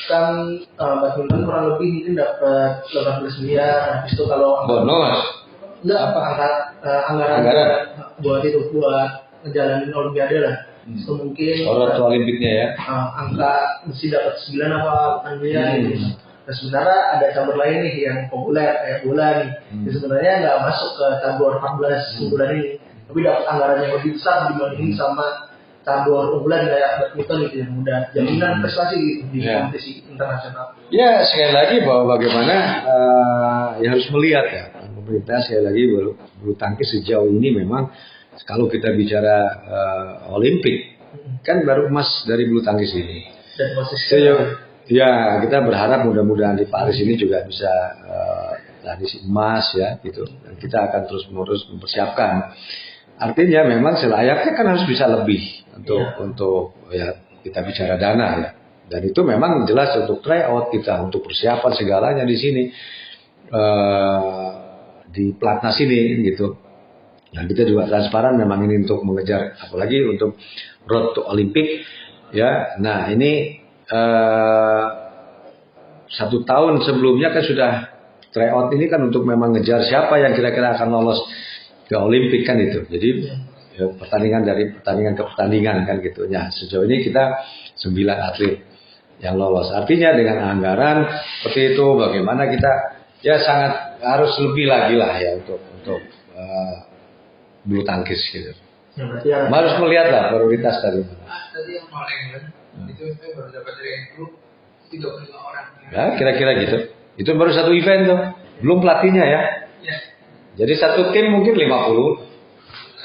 Kan badminton kurang lebih mungkin dapat 18 miliar. Habis itu kalau bonus anggaran buat ngejalanin Olimpiade lah. Itu mungkin Olimpiknya ya. Angka mesti dapat 9 apa miliar gitu. Nah, sebenarnya ada cabur lain nih yang populer kayak bola nih. Sebenarnya nggak masuk ke cabur 14 bulan ini, tapi dapat anggaran yang lebih besar dibanding sama cabur unggulan kayak badminton gitu yang udah jaminan prestasi gitu di kompetisi internasional. Ya sekali lagi bahwa bagaimana ya harus melihat ya pemerintah sekali lagi bulu tangkis sejauh ini memang kalau kita bicara Olimpik kan baru emas dari bulu tangkis ini. Dan posisi ya kita berharap mudah-mudahan di Paris ini juga bisa emas ya gitu. Dan kita akan terus menerus mempersiapkan. Artinya memang selayaknya kan harus bisa lebih untuk ya kita bicara dana ya. Dan itu memang jelas untuk tryout kita, untuk persiapan segalanya di sini di pelatnas ini gitu. Dan kita juga transparan memang ini untuk mengejar apalagi untuk road to Olympic ya. Nah ini 1 tahun sebelumnya kan sudah tryout ini kan untuk memang ngejar siapa yang kira-kira akan lolos ke Olimpik kan itu. Jadi ya, pertandingan dari pertandingan ke pertandingan kan gitu. Ya, sejauh ini kita 9 atlet yang lolos. Artinya dengan anggaran seperti itu bagaimana kita ya sangat harus lebih lagi lah ya untuk bulu tangkis gitu. Ya, harus melihat lah prioritas tadi. Tadi yang paling kan itu saya baru dapat dari grup 35 orang. Ya kira-kira gitu. Itu baru 1 event tuh. Belum pelatihnya ya. Ya. Jadi 1 tim mungkin 50.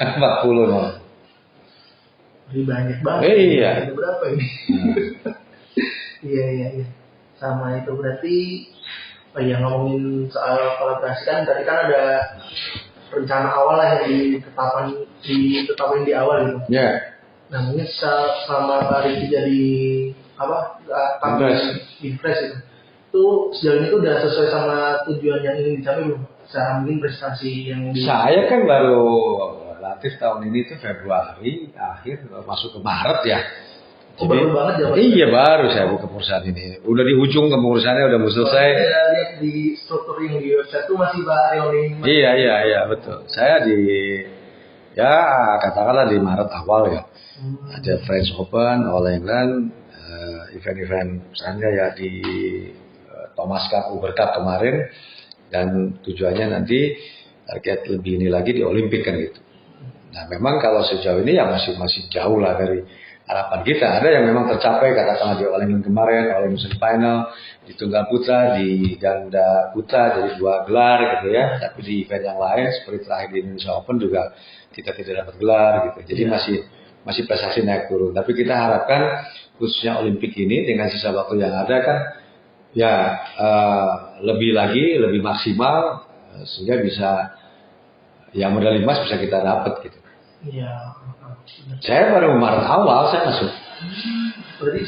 40 loh. Jadi banyak banget. Iya. Ada berapa ini? Iya. Sama itu berarti yang ngomongin soal kolaborasi kan tadi kan ada rencana awal lah yang ditetapin di awal gitu. Ya. Yeah. Nah mungkin selama Pak Riki jadi Impres itu sejauh ini tuh udah sesuai sama tujuan yang ingin dicapai belum? Secara mungkin prestasi yang saya kan baru relatif tahun ini tuh Februari akhir masuk ke Maret ya. Jadi, baru banget ya? Iya baru saya buka perusahaan ini. Udah di ujung kepengurusannya udah mau selesai. Saya lihat di struktur yang di website tuh masih Pak Reoni. Iya betul. Saya ya katakanlah di Maret awal ya. Ada French Open, All England, event-event misalnya ya di Thomas Cup, Uber Cup kemarin, dan tujuannya nanti target lebih ini lagi di Olimpik kan gitu. Nah memang kalau sejauh ini ya masih jauh lah dari harapan kita. Ada yang memang tercapai katakanlah di All England kemarin, All England Final, di Tunggal Putra, di Ganda Putra jadi 2 gelar gitu ya. Tapi di event yang lain seperti terakhir di Indonesia Open juga kita tidak dapat gelar gitu. Jadi masih prestasi naik turun. Tapi kita harapkan khususnya Olimpik ini dengan sisa waktu yang ada kan ya lebih maksimal sehingga bisa yang medali emas bisa kita dapat gitu. Iya. Saya baru Maret awal saya masuk. Berarti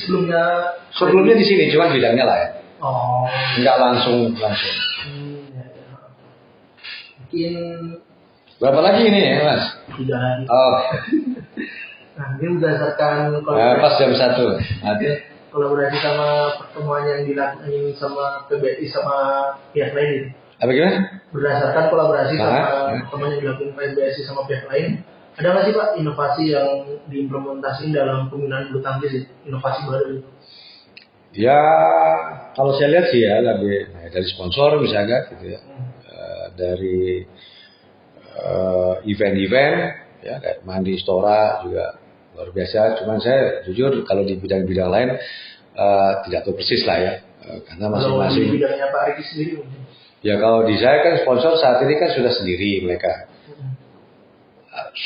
sebelumnya di sini cuma bidangnya lain. Oh. Enggak langsung. Mungkin berapa lagi ini ya Mas? 3 lagi. Oh. Nah, ini berdasarkan pas jam 1. Nanti kolaborasi sama pertemuan yang dilakukan sama PBSI sama pihak lain. Apa gimana? Berdasarkan kolaborasi sama pertemuan yang dilakukan PBSI sama pihak lain, ada nggak sih Pak inovasi yang diimplementasikan dalam pembinaan bulu tangkis, inovasi baru itu? Ya, kalau saya lihat sih ya lebih dari sponsor misalnya gitu ya, dari event-event ya kayak Mandi Stora juga luar biasa. Cuman saya jujur kalau di bidang-bidang lain tidak tahu persis lah ya, karena masing-masing. Kalau di bidangnya Pak Riki sendiri mungkin? Ya kalau di saya kan sponsor saat ini kan sudah sendiri mereka.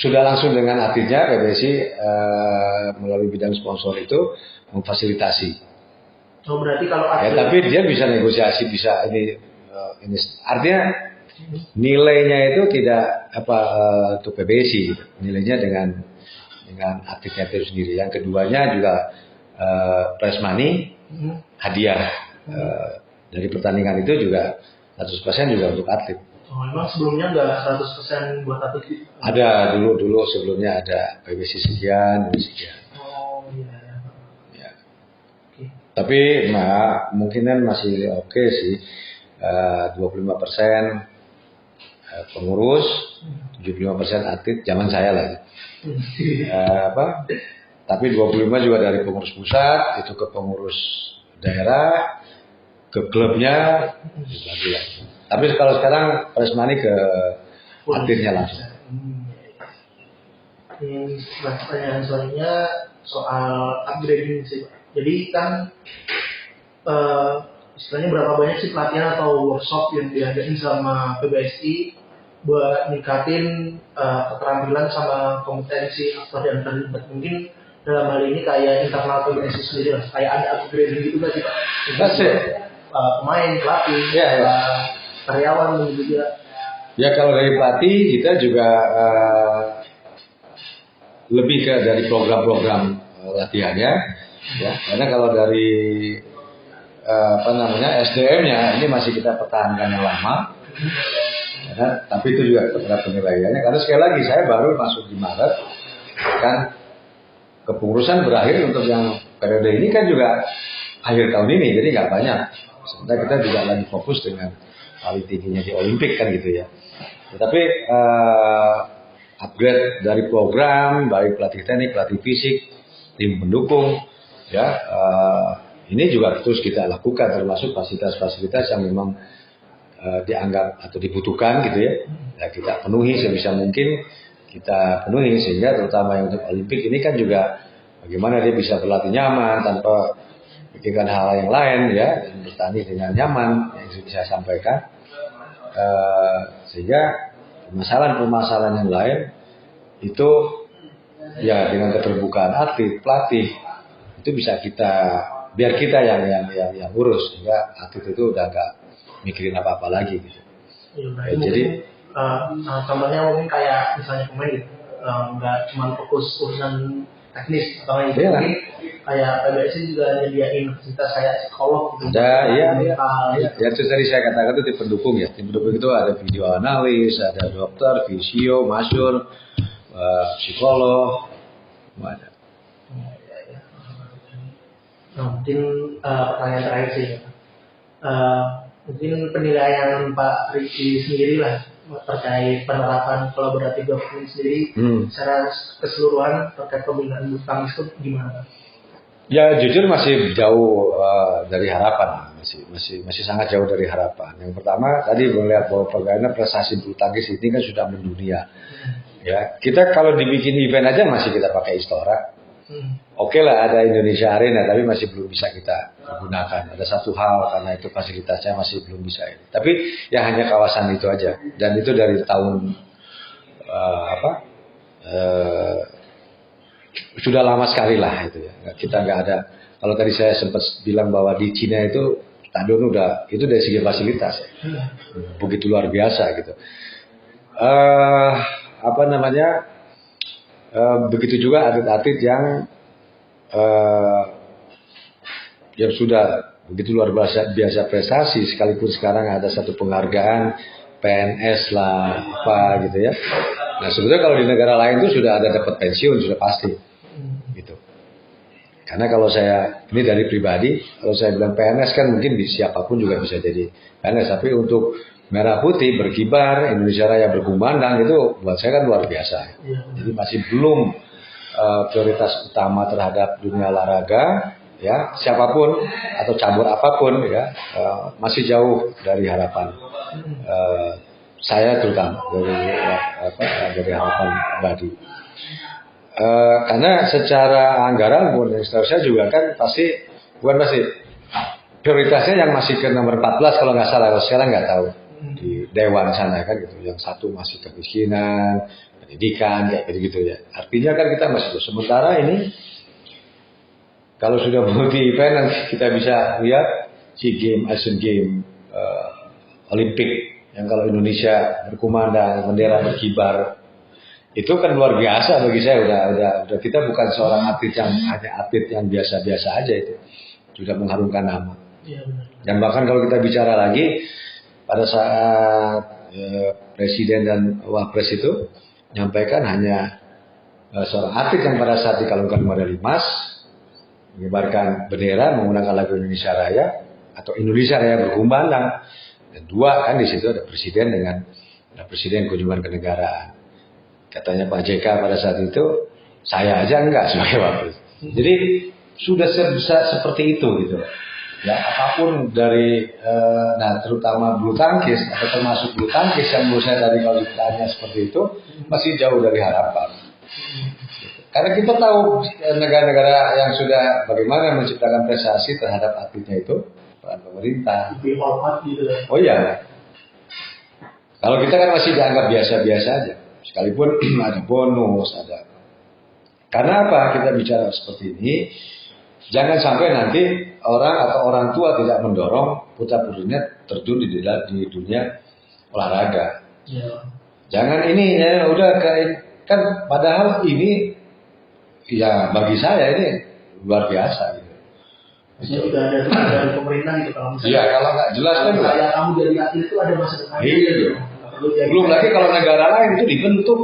Sudah langsung dengan artinya PBSI melalui bidang sponsor itu memfasilitasi. Oh berarti kalau tapi dia bisa negosiasi, bisa ini artinya nilainya itu tidak untuk PBSI gitu. Nilainya dengan atletnya itu sendiri. Yang keduanya juga prize money, hadiah dari pertandingan itu juga 100% juga untuk atlet. Oh, memang sebelumnya nggak 100% buat atlet? Ada dulu sebelumnya ada PBSI sekian. Oh iya. Ya. Okay. Tapi mungkin kan masih oke sih, 25% pengurus, 75% atlet zaman saya lagi. Tapi 25 juga dari pengurus pusat, itu ke pengurus daerah, ke klubnya, lagi. Tapi kalau sekarang prize money ke atletnya langsung. Pertanyaan selanjutnya soal upgrading sih Pak. Jadi kan istilahnya berapa banyak sih pelatihan atau workshop yang diadain sama PBSI buat ningkatin keterampilan sama kompetensi aktor yang terlibat. Mungkin dalam hal ini kayak internal PBSI sendiri lah, kayak ada upgrading gitu nggak sih Pak? Pemain, pelatih, karyawan juga. Ya kalau dari pelatih kita juga lebih ke dari program-program latihannya, ya. Karena kalau dari SDM-nya ini masih kita pertahankan yang lama, ya, tapi itu juga terhadap penilaiannya. Karena sekali lagi saya baru masuk di Maret, kan kepengurusan berakhir untuk yang periode ini kan juga akhir tahun ini, jadi nggak banyak Sebenarnya kita juga lagi fokus dengan paling tingginya di Olimpik kan gitu ya. Tetapi upgrade dari program, baik pelatih teknik, pelatih fisik, tim pendukung, ya ini juga terus kita lakukan, termasuk fasilitas-fasilitas yang memang dianggap atau dibutuhkan gitu ya. Ya kita penuhi sebisa mungkin, kita penuhi, sehingga terutama yang untuk Olimpik ini kan juga bagaimana dia bisa berlatih nyaman tanpa pikirkan hal yang lain ya, dan bertanding dengan nyaman yang saya sampaikan, sehingga permasalahan-permasalahan yang lain itu ya dengan keterbukaan atlet, pelatih itu bisa biar kita yang urus, sehingga atlet itu udah nggak mikirin apa-apa lagi gitu. Ya, jadi contohnya mungkin kayak misalnya pemain gitu, nggak cuma fokus urusan teknis atau yang mungkin kayak PBSI juga nyediain fasilitas kayak psikolog gitu. Ya itu tadi saya katakan itu tim pendukung ya. Tim pendukung itu ada video analis, ada dokter, fisio, masyur, psikolog, ada. Nah, mungkin pertanyaan terakhir sih, mungkin penilaian Pak Riki sendiri lah terkait penerapan kolaboratif government sendiri secara keseluruhan terkait pembinaan bulu tangkis itu gimana? Ya jujur masih jauh dari harapan, masih sangat jauh dari harapan. Yang pertama tadi melihat bahwa bagaimana prestasi bulu tangkis ini kan sudah mendunia. Ya kita kalau dibikin event aja masih kita pakai Istora. Oke lah ada Indonesia Arena, tapi masih belum bisa kita gunakan. Ada satu hal karena itu fasilitasnya masih belum bisa. Tapi ya hanya kawasan itu aja. Dan itu dari tahun sudah lama sekali lah itu ya. Kita nggak ada. Kalau tadi saya sempat bilang bahwa di Cina itu stadion itu dari segi fasilitas begitu luar biasa gitu. Begitu juga atlet-atlet yang sudah begitu luar biasa prestasi, sekalipun sekarang ada satu penghargaan PNS lah apa gitu ya. Nah sebetulnya kalau di negara lain itu sudah ada dapat pensiun sudah pasti gitu. Karena kalau saya ini dari pribadi, kalau saya bilang PNS kan mungkin siapapun juga bisa jadi PNS, tapi untuk merah putih berkibar, Indonesia Raya berkumandang itu buat saya kan luar biasa. Jadi masih belum prioritas utama terhadap dunia olahraga, ya siapapun atau cabur apapun ya masih jauh dari harapan saya terutama dari harapan pribadi. Karena secara anggaran pun setahu saya juga kan bukan prioritasnya yang masih ke nomor 14 kalau nggak salah, kalau sekarang nggak tahu di Dewan sana kan gitu. Yang satu masih kemiskinan, pendidikan kayak gitu ya. Artinya kan kita masih sementara ini kalau sudah multi event nanti kita bisa lihat SEA Games, Asian Games, Olimpik yang kalau Indonesia berkumandang, bendera berkibar. Itu kan luar biasa bagi saya. Udah kita bukan seorang atlet yang hanya atlet yang biasa-biasa aja itu. Sudah mengharumkan nama. Dan bahkan kalau kita bicara lagi pada saat Presiden dan Wapres itu menyampaikan hanya seorang atlet yang pada saat dikalungkan medali emas, mengibarkan bendera, menggunakan lagu Indonesia Raya atau Indonesia Raya berkumandang. Dan dua kan di situ ada Presiden dengan Presiden kunjungan kenegaraan. Katanya Pak JK pada saat itu, saya aja enggak sebagai Wapres. Jadi sudah seperti itu gitu. Ya apapun dari terutama bulu tangkis atau termasuk bulu tangkis yang menurut saya tadi kalau ditanya seperti itu masih jauh dari harapan. Karena kita tahu negara-negara yang sudah bagaimana menciptakan prestasi terhadap atletnya itu peran pemerintah. Oh iya. Kalau kita kan masih dianggap biasa-biasa aja. Sekalipun ada bonus, ada. Karena apa kita bicara seperti ini? Jangan sampai nanti orang tua tidak mendorong putra-putrinya terjun di dunia olahraga. Ya. Jangan ini ya udah kan padahal ini ya bagi saya ini luar biasa gitu. Ini juga ada dari pemerintah gitu kalau misalnya. Iya, kalau nggak jelas kan kayak kamu jadi atlet itu ada masa depan. Iya. Belum lagi kalau negara lain itu dibentuk.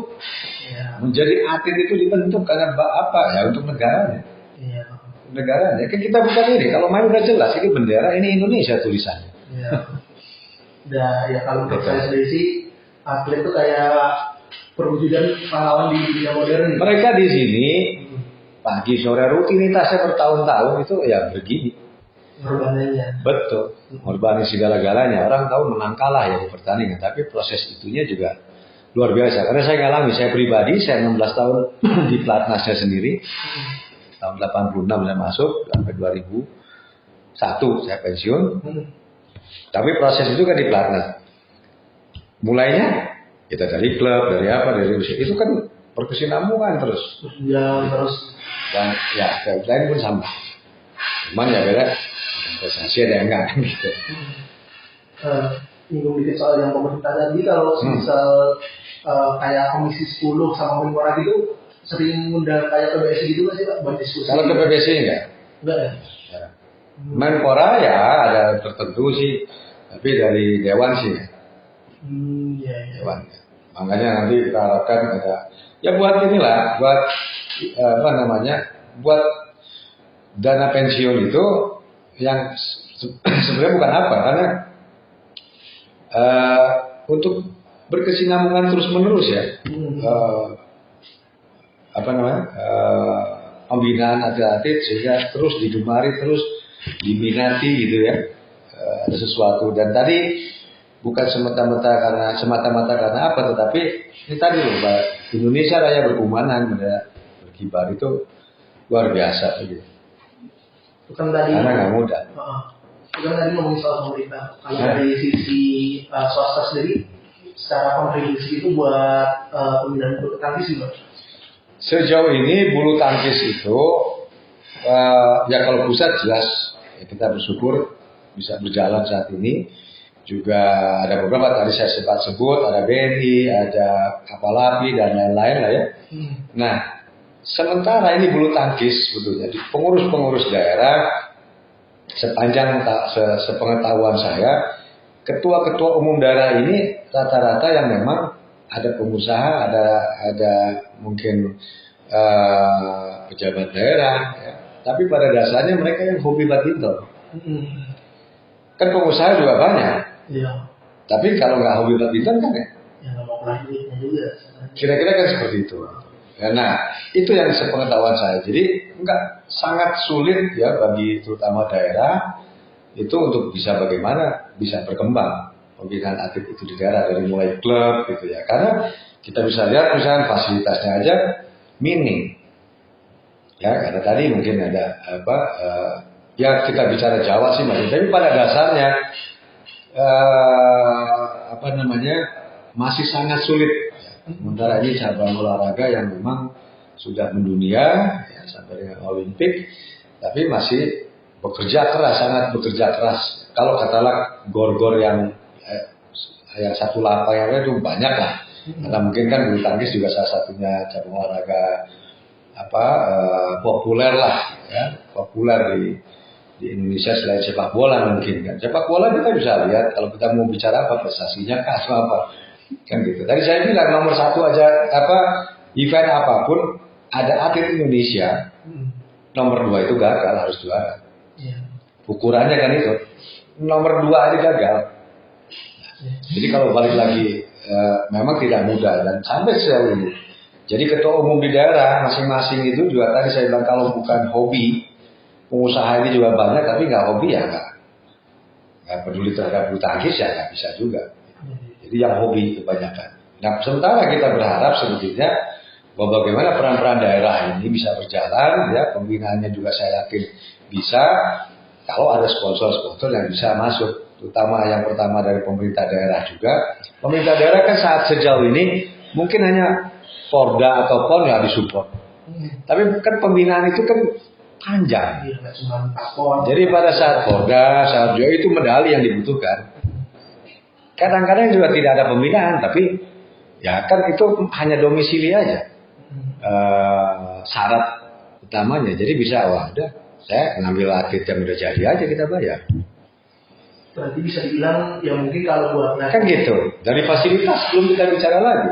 Ya. Menjadi atlet itu dibentuk karena apa? Ya untuk negaranya. Iya. negaranya. Kan kita bukan ini. Kalau main udah jelas ini bendera, ini Indonesia tulisannya. Ya kalau menurut saya sendiri sih atlet itu kayak perwujudan pahlawan di dunia modern. Mereka di sini pagi sore rutinitasnya bertahun-tahun itu ya begini. Ngorbaninnya. Betul. Ngorbanin segala-galanya. Orang tahu menang kalah ya di pertandingan, tapi proses itunya juga luar biasa. Karena saya ngalami, saya pribadi, saya 16 tahun di pelatnasnya sendiri. Tahun 86 saya masuk, sampai 2001 saya pensiun. Tapi proses itu kan di pelatnas. Mulainya kita dari klub, dari apa, dari usia. Itu kan berkesinambungan terus. Ya terus. Dan ya, klub lain pun sama. Cuman ya beda, investasi ada yang enggak gitu. Nyinggung dikit soal yang pemerintah tadi, kalau misal kayak komisi 10 sama Menpora gitu, sering undang kayak PBSI gitu nggak sih Pak buat diskusi? Kalau ke PBSI enggak? Enggak ya? Menpora ya ada tertentu sih, tapi dari Dewan sih. Iya. Dewan. Makanya nanti kita harapkan ada, ya buat inilah, buat apa namanya, buat dana pensiun itu yang sebenarnya bukan apa, karena untuk berkesinambungan terus menerus ya, apa namanya, pembinaan atlet-atlet sehingga terus digemari, terus diminati gitu ya, ada sesuatu. Dan tadi bukan semata-mata karena apa, tetapi ini tadi loh, Pak, Indonesia Raya berkumandang, berkibar itu luar biasa gitu. Bukan tadi. Karena nggak mudah. Bukan tadi ngomongin soal pemerintah. Kalau dari sisi swasta sendiri, secara kontribusi itu buat pembinaan bulu tangkis juga. Sejauh ini bulu tangkis itu ya kalau pusat jelas ya kita bersyukur bisa berjalan saat ini. Juga ada beberapa tadi saya sempat sebut, ada BNI, ada kapal api dan lain-lain lah ya. Nah, sementara ini bulu tangkis sebetulnya pengurus-pengurus daerah sepanjang sepengetahuan saya, ketua-ketua umum daerah ini rata-rata yang memang ada pengusaha, ada mungkin pejabat daerah, ya. Tapi pada dasarnya mereka yang hobi badminton. Kan pengusaha juga banyak. Iya. Tapi kalau nggak hobi badminton kan ya? Ya nggak mau duitnya juga. Kira-kira kan seperti itu. Nah, itu yang sepengetahuan saya. Jadi enggak sangat sulit ya bagi terutama daerah itu untuk bisa bagaimana bisa berkembang pembinaan atlet itu di daerah dari mulai klub gitu ya. Karena kita bisa lihat misalnya fasilitasnya aja minim. Ya, karena tadi mungkin ada apa ya kita bicara Jawa sih masih, tapi pada dasarnya apa namanya masih sangat sulit. Sementara ini cabang olahraga yang memang sudah mendunia ya, sampai dengan Olimpik, tapi masih bekerja keras, sangat bekerja keras. Kalau katalah gor-gor yang satu lapangan itu banyak lah. Karena mungkin kan bulu tangkis juga salah satunya cabang olahraga apa populer lah, ya, populer di Indonesia selain sepak bola mungkin kan. Sepak bola kita bisa lihat kalau kita mau bicara apa prestasinya kah atau apa kan gitu. Tadi saya bilang nomor satu aja apa event apapun ada atlet Indonesia nomor 2 itu gagal harus juara. Ukurannya kan itu nomor 2 aja gagal. Jadi kalau balik lagi memang tidak mudah dan sampai sejauh ini. Jadi ketua umum di daerah masing-masing itu juga tadi saya bilang kalau bukan hobi, pengusaha ini juga banyak tapi nggak hobi ya nggak peduli terhadap bulu tangkis ya nggak bisa juga. Jadi yang hobi kebanyakan. Nah sementara kita berharap sebetulnya bahwa bagaimana peran-peran daerah ini bisa berjalan, ya pembinaannya juga saya yakin bisa kalau ada sponsor-sponsor yang bisa masuk, terutama yang pertama dari pemerintah daerah juga. Pemerintah daerah kan saat sejauh ini mungkin hanya Porda atau PON yang disupport. Tapi kan pembinaan itu kan panjang. Jadi pada saat Porda, saat juga itu medali yang dibutuhkan. Kadang-kadang juga tidak ada pembinaan, tapi ya kan itu hanya domisili aja. Syarat utamanya. Jadi bisa, wah udah, saya ngambil atlet yang udah jadi aja kita bayar. Berarti bisa dibilang ya mungkin kalau buat kan gitu. Dari fasilitas belum kita bicara lagi.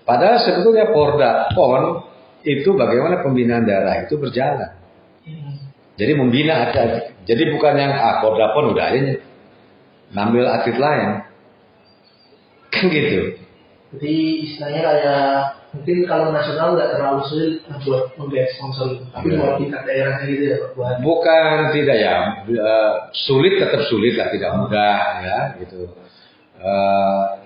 Padahal sebetulnya Porda, PON itu bagaimana pembinaan daerah itu berjalan. Jadi membina atlet. Jadi bukan yang Kodrapon udah aja ngambil atlet lain. Kan gitu. Jadi istilahnya kayak mungkin kalau nasional nggak terlalu sulit buat menggait sponsor, tapi buat tingkat daerahnya gitu ya buat. Bukan tidak ya, sulit tetap sulit lah, tidak mudah ya gitu.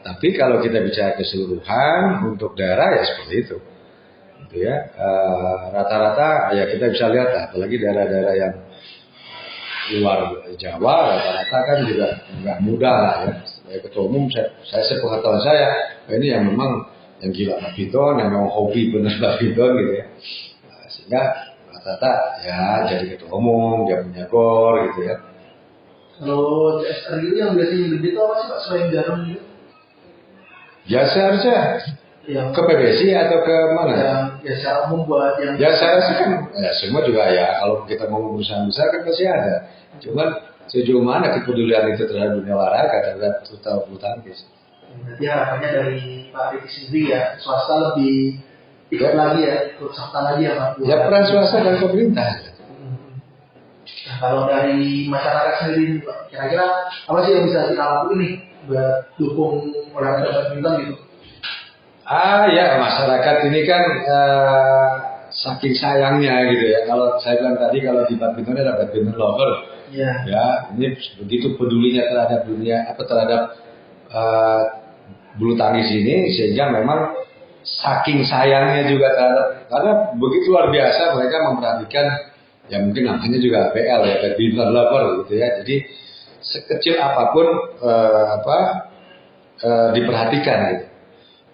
Tapi kalau kita bicara keseluruhan untuk daerah ya seperti itu, gitu ya. Rata-rata ya kita bisa lihat lah, apalagi daerah-daerah yang luar Jawa rata-rata kan juga nggak mudah lah ya. Sebagai ketua umum saya sepengetahuan saya ini yang memang yang gila badminton, yang memang hobi bener badminton gitu ya. Sehingga rata-rata ya jadi ketua umum, dia punya gor gitu ya. Kalau CSR itu yang biasanya gede itu apa sih Pak selain jarum gitu? Ya seharusnya yang ke PBSI atau ke mana? Ya secara umum buat yang. Ya saya rasa kan ya semua juga ya kalau kita ngomong perusahaan besar kan pasti ada. Cuman sejauh mana kepedulian itu terhadap dunia olahraga terhadap terutama bulu tangkis. Berarti harapannya dari Pak Riki sendiri ya swasta lebih ikut lagi ya, ikut serta lagi ya Pak. Ya peran swasta dan pemerintah. Nah, kalau dari masyarakat sendiri Pak, kira-kira apa sih yang bisa kita lakukan nih buat dukung olahraga badminton gitu? Ya masyarakat ini kan saking sayangnya gitu ya. Kalau saya bilang tadi kalau di badminton ada badminton lover. Ya, ini begitu pedulinya terhadap dunia terhadap bulu tangkis ini sehingga memang saking sayangnya juga terhadap, karena begitu luar biasa mereka memperhatikan ya mungkin namanya juga BL ya badminton lover gitu ya. Jadi sekecil apapun diperhatikan gitu.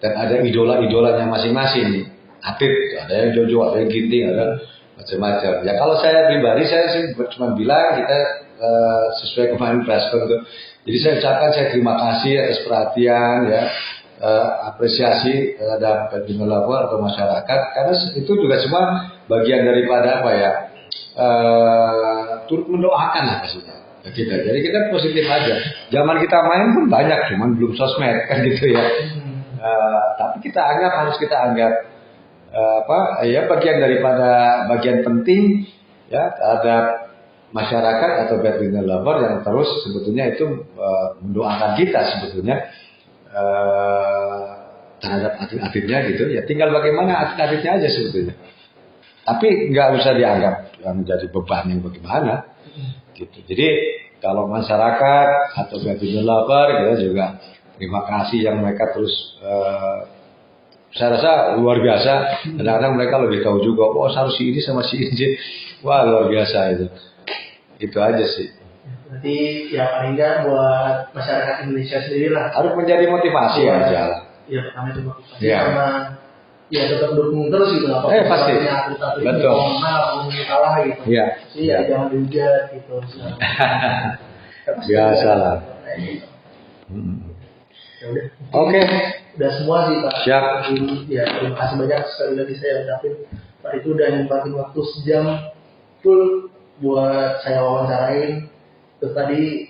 Dan ada idola-idolanya masing-masing atlet, ada yang Jojo, ada yang Ginting, ada macam-macam. Ya kalau saya pribadi saya sih cuma bilang kita sesuai kemarin press conference. Jadi saya ucapkan saya terima kasih atas perhatian ya, apresiasi terhadap badminton lover atau masyarakat karena itu juga semua bagian daripada apa ya, turut mendoakan lah maksudnya kita. Jadi kita positif aja. Zaman kita main pun banyak, cuman belum sosmed kan gitu ya. Tapi kita harus kita anggap bagian daripada bagian penting ya terhadap masyarakat atau badminton lover yang terus sebetulnya itu mendoakan kita sebetulnya terhadap atlet-atletnya gitu ya, tinggal bagaimana atlet-atletnya aja sebetulnya, tapi nggak usah dianggap menjadi beban yang bagaimana gitu. Jadi kalau masyarakat atau badminton lover kita juga terima kasih yang mereka terus saya rasa luar biasa. Kadang-kadang mereka lebih tahu juga, harus si ini sama si ini, wah luar biasa itu aja sih. Berarti ya paling nggak buat masyarakat Indonesia sendiri lah harus menjadi motivasi aja lah. Ya pertama itu motivasi sama ya tetap dukung terus gitu lah. Pasti. Betul. Mau kalah gitu. Iya. Ya jangan dihujat gitu. Biasalah. Ya udah. Oke. Udah semua sih Pak. Siap. Ya terima kasih banyak sekali lagi saya ucapin Pak itu udah nyempatin waktu sejam full buat saya wawancarain. Terus tadi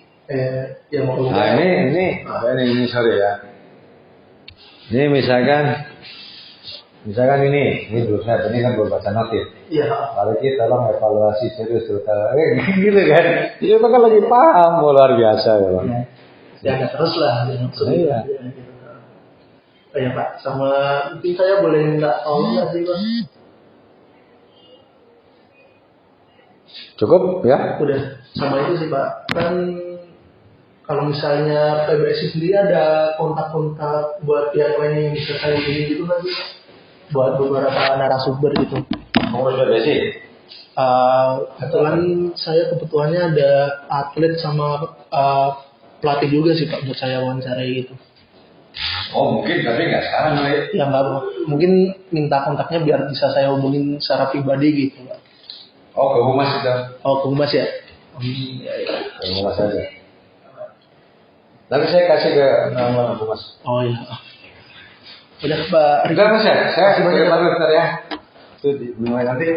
yang mau ini sorry ya. Ini misalkan ini dulu saya ini kan belum baca notif. Iya. Kalau kita tolong evaluasi serius terutama gitu kan. Itu kan lagi paham luar biasa ya Bang. Jaga terus lah Iya. Ya Pak, sama mungkin saya boleh minta tolong nggak sih Bang? Cukup ya? Udah, sama itu sih Pak. Kan kalau misalnya PBSI sendiri ada kontak-kontak buat pihak lain yang bisa saya hubungi gitu nggak sih? Buat beberapa narasumber gitu. Mau PBSI? Kebetulan saya kebutuhannya ada atlet sama pelatih juga sih Pak buat saya wawancarai gitu. Oh mungkin tapi nggak sekarang ya nggak, mungkin minta kontaknya biar bisa saya hubungin secara pribadi gitu Pak. Oh ke Humas itu? Oh ke Humas ya? Ya. Ke Humas aja. Nanti saya kasih ke nama Humas. Oh iya. Udah Pak. Enggak Mas ya, saya sebagai partner ya. Itu dimulai nanti.